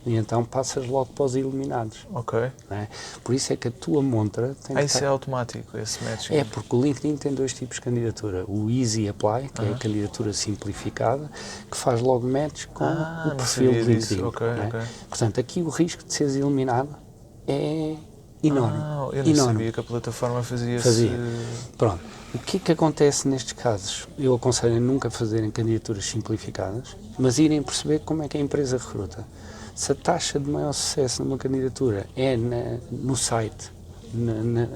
E então passas logo para os eliminados. Ok. É? Por isso é que a tua montra tem que isso é automático, esse match? É, porque o LinkedIn tem 2 tipos de candidatura. O Easy Apply, que é a candidatura simplificada, que faz logo match com o perfil do LinkedIn. Okay. Portanto, aqui o risco de seres eliminado é enorme. Eu não sabia que a plataforma fazia. Pronto. O que é que acontece nestes casos? Eu aconselho a nunca fazerem candidaturas simplificadas, mas irem perceber como é que a empresa recruta. Se a taxa de maior sucesso numa candidatura é no site,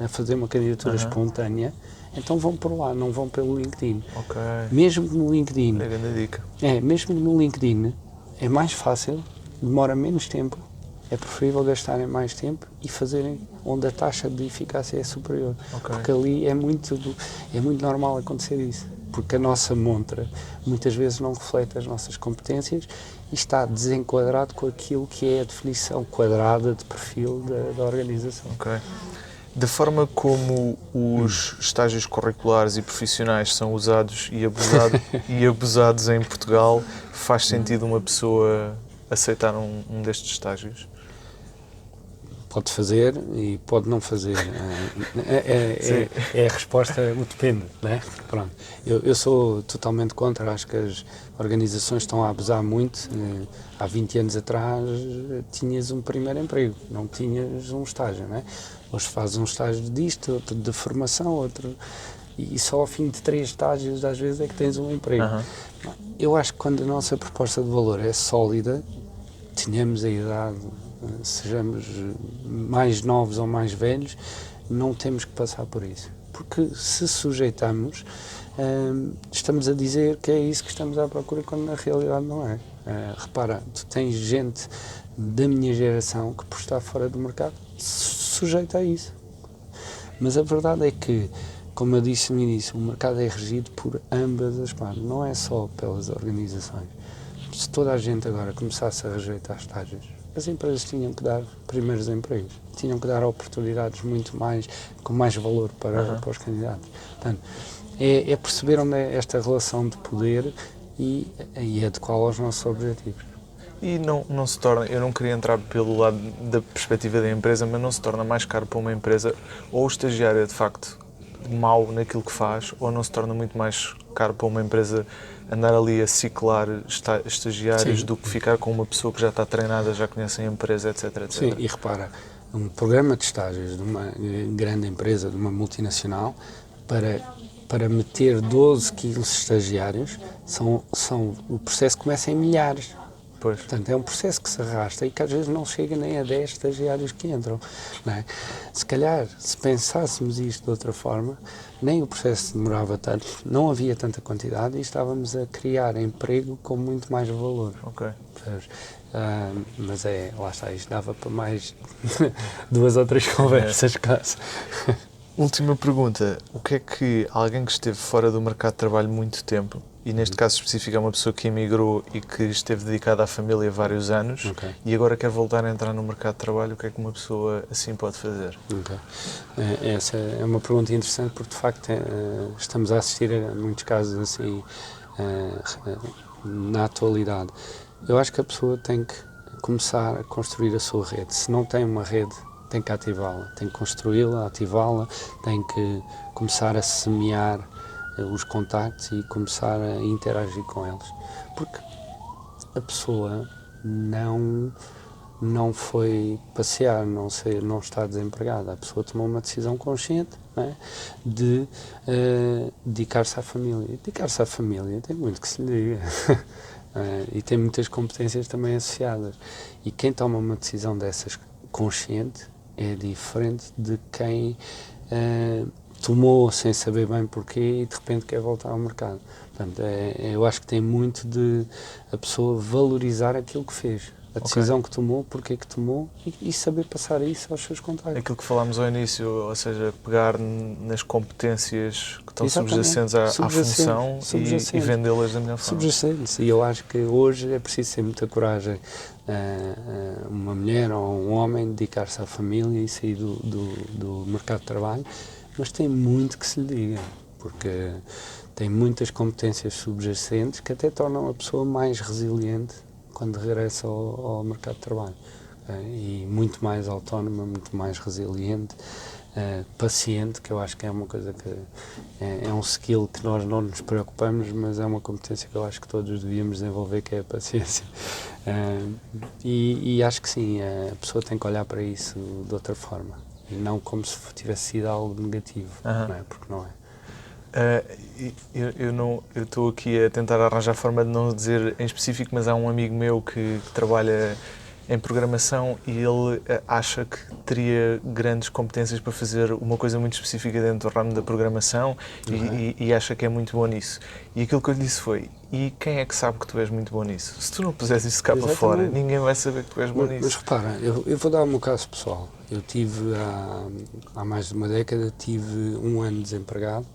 a fazer uma candidatura espontânea, então vão por lá, não vão pelo LinkedIn. Okay. Mesmo no LinkedIn. É grande dica. Mesmo no LinkedIn é mais fácil, demora menos tempo, é preferível gastarem mais tempo e fazerem onde a taxa de eficácia é superior. Okay. Porque ali é muito normal acontecer isso. Porque a nossa montra muitas vezes não reflete as nossas competências e está desenquadrado com aquilo que é a definição quadrada de perfil da organização. Ok. Da forma como os estágios curriculares e profissionais são usados e abusados em Portugal, faz sentido uma pessoa aceitar um destes estágios? Pode fazer e pode não fazer. É a resposta, o depende, não é? Pronto. Eu sou totalmente contra, acho que as organizações estão a abusar muito. Há 20 anos atrás tinhas um primeiro emprego, não tinhas um estágio, não é? Hoje fazes um estágio disto, outro de formação, outro... E só ao fim de 3 estágios, às vezes, é que tens um emprego. Eu acho que quando a nossa proposta de valor é sólida, tenhamos a idade, sejamos mais novos ou mais velhos, não temos que passar por isso. Porque se sujeitamos, estamos a dizer que é isso que estamos à procura, quando na realidade não é. Repara, tu tens gente da minha geração que, por estar fora do mercado, se sujeita a isso. Mas a verdade é que, como eu disse no início, o mercado é regido por ambas as partes, não é só pelas organizações. Se toda a gente agora começasse a rejeitar estágios, as empresas tinham que dar primeiros empregos, tinham que dar oportunidades com mais valor para os candidatos. Portanto, é perceber onde é esta relação de poder e adequá-la aos nossos objetivos. E não se torna, eu não queria entrar pelo lado da perspectiva da empresa, mas não se torna mais caro para uma empresa ou o estagiário é de facto mau naquilo que faz, ou não se torna muito mais caro para uma empresa andar ali a ciclar estagiários do que ficar com uma pessoa que já está treinada, já conhece a empresa, etc, etc. Sim, e repara, um programa de estágios de uma grande empresa, de uma multinacional, para meter 12, 15 estagiários, o processo começa em milhares. Pois. Portanto, é um processo que se arrasta e que às vezes não chega nem a 10 estagiários que entram. Não é? Se calhar, se pensássemos isto de outra forma, nem o processo demorava tanto, não havia tanta quantidade e estávamos a criar emprego com muito mais valor. Ok. Mas lá está, isto dava para mais 2 ou 3 conversas, caso. Última pergunta. O que é que alguém que esteve fora do mercado de trabalho muito tempo, e neste caso específico é uma pessoa que emigrou e que esteve dedicada à família vários anos, e agora quer voltar a entrar no mercado de trabalho, o que é que uma pessoa assim pode fazer? Essa é uma pergunta interessante porque, de facto, estamos a assistir a muitos casos assim na atualidade. Eu acho que a pessoa tem que começar a construir a sua rede. Se não tem uma rede, tem que ativá-la, tem que construí-la, ativá-la, tem que começar a semear os contactos e começar a interagir com eles. Porque a pessoa não foi passear, não está desempregada. A pessoa tomou uma decisão consciente, não é? De dedicar-se à família. E dedicar-se à família tem muito que se lhe diga. E tem muitas competências também associadas. E quem toma uma decisão dessas consciente é diferente de quem tomou sem saber bem porquê e de repente quer voltar ao mercado. Portanto, eu acho que tem muito de a pessoa valorizar aquilo que fez, a decisão que tomou, porquê que tomou e saber passar isso aos seus contactos. Aquilo que falámos ao início, ou seja, pegar nas competências que estão subjacentes à função e vendê-las da melhor forma. Subjacentes. E eu acho que hoje é preciso ter muita coragem uma mulher ou um homem dedicar-se à família e sair do mercado de trabalho, mas tem muito que se lhe diga, porque tem muitas competências subjacentes que até tornam a pessoa mais resiliente quando regressa ao mercado de trabalho. E muito mais autónoma, muito mais resiliente, paciente, que eu acho que é uma coisa que é um skill que nós não nos preocupamos, mas é uma competência que eu acho que todos devíamos desenvolver, que é a paciência. E acho que sim, a pessoa tem que olhar para isso de outra forma, e não como se tivesse sido algo negativo, não é? Porque não é. Eu estou aqui a tentar arranjar a forma de não dizer em específico, mas há um amigo meu que trabalha em programação e ele acha que teria grandes competências para fazer uma coisa muito específica dentro do ramo da programação e acha que é muito bom nisso. E aquilo que eu lhe disse foi: e quem é que sabe que tu és muito bom nisso? Se tu não puseres isso cá para fora, ninguém vai saber que tu és bom nisso. Mas repara, eu vou dar o meu caso pessoal. Eu tive, há mais de uma década, tive 1 ano desempregado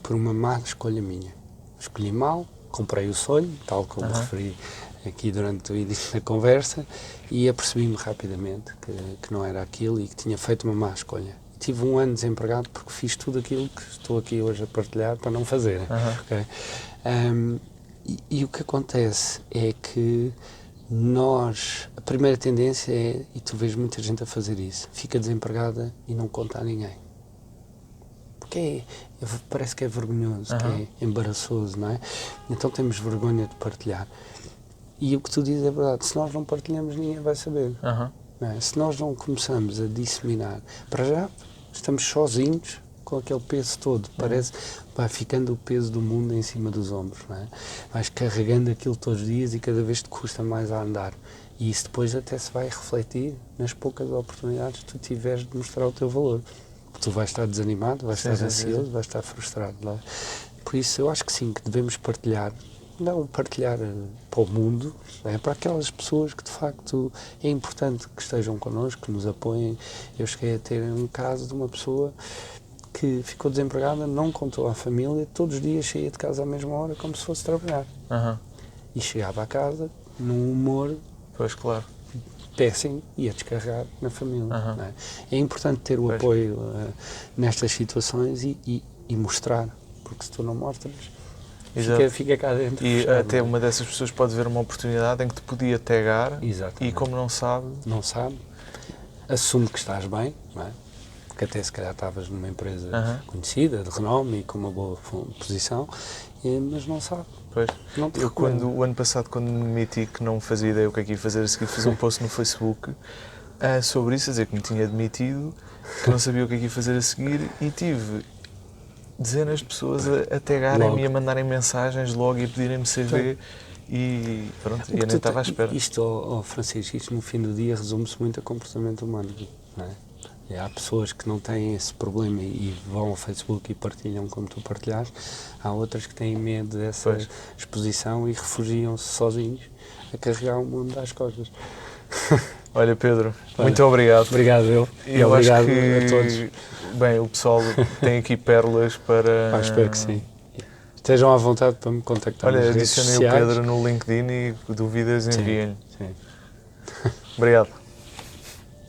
por uma má escolha minha. Escolhi mal, comprei o sonho, tal como referi aqui durante o início da conversa, e apercebi-me rapidamente que não era aquilo e que tinha feito uma má escolha. Tive 1 ano desempregado porque fiz tudo aquilo que estou aqui hoje a partilhar para não fazer. Okay? E o que acontece é que a primeira tendência é, e tu vês muita gente a fazer isso, fica desempregada e não conta a ninguém. Porque parece que é vergonhoso, que é embaraçoso, não é? Então temos vergonha de partilhar. E o que tu dizes é verdade, se nós não partilhamos, ninguém vai saber. Não é? Se nós não começamos a disseminar, para já estamos sozinhos com aquele peso todo, parece vai ficando o peso do mundo em cima dos ombros, não é? Vais carregando aquilo todos os dias e cada vez te custa mais a andar. E isso depois até se vai refletir nas poucas oportunidades que tu tiveres de mostrar o teu valor. Tu vais estar desanimado, vais estar ansioso, vais estar frustrado. Não é? Por isso eu acho que sim, que devemos partilhar, não partilhar para o mundo, é? Para aquelas pessoas que de facto é importante que estejam connosco, que nos apoiem. Eu cheguei a ter um caso de uma pessoa que ficou desempregada, não contou à família, todos os dias saía de casa à mesma hora como se fosse trabalhar. E chegava a casa num humor péssimo e a descarregar na família. Não é? É importante ter o apoio nestas situações e mostrar, porque se tu não mostras, fica cá dentro. E fechado, até uma dessas pessoas pode ver uma oportunidade em que te podia tagar. Exatamente. E como não sabe, assume que estás bem, não é? porque até se calhar estavas numa empresa Aham. conhecida, de renome e com uma boa posição, mas não sabe. Pois. Não te Eu, recomendo. o ano passado, quando me demiti, que não fazia ideia o que é que ia fazer a seguir, fiz um post no Facebook sobre isso, a dizer que me tinha demitido, que não sabia o que é que ia fazer a seguir, e tive dezenas de pessoas a tagarem-me e a mandarem mensagens logo e a pedirem-me CV, e pronto, eu nem estava à espera. Isto, Francisco, isto no fim do dia resume-se muito a comportamento humano, não é? E há pessoas que não têm esse problema e vão ao Facebook e partilham como tu partilhaste, há outras que têm medo dessa Pois. exposição e refugiam-se sozinhos a carregar o mundo às costas. Olha, Pedro, Olha, muito obrigado. Obrigado eu. E Eu acho obrigado que, a todos. bem, o pessoal tem aqui pérolas para... Pá, espero que sim. Estejam à vontade para me contactar Olha, nas redes adicionei o sociais. Pedro no LinkedIn e dúvidas enviem-lhe. Sim. Obrigado.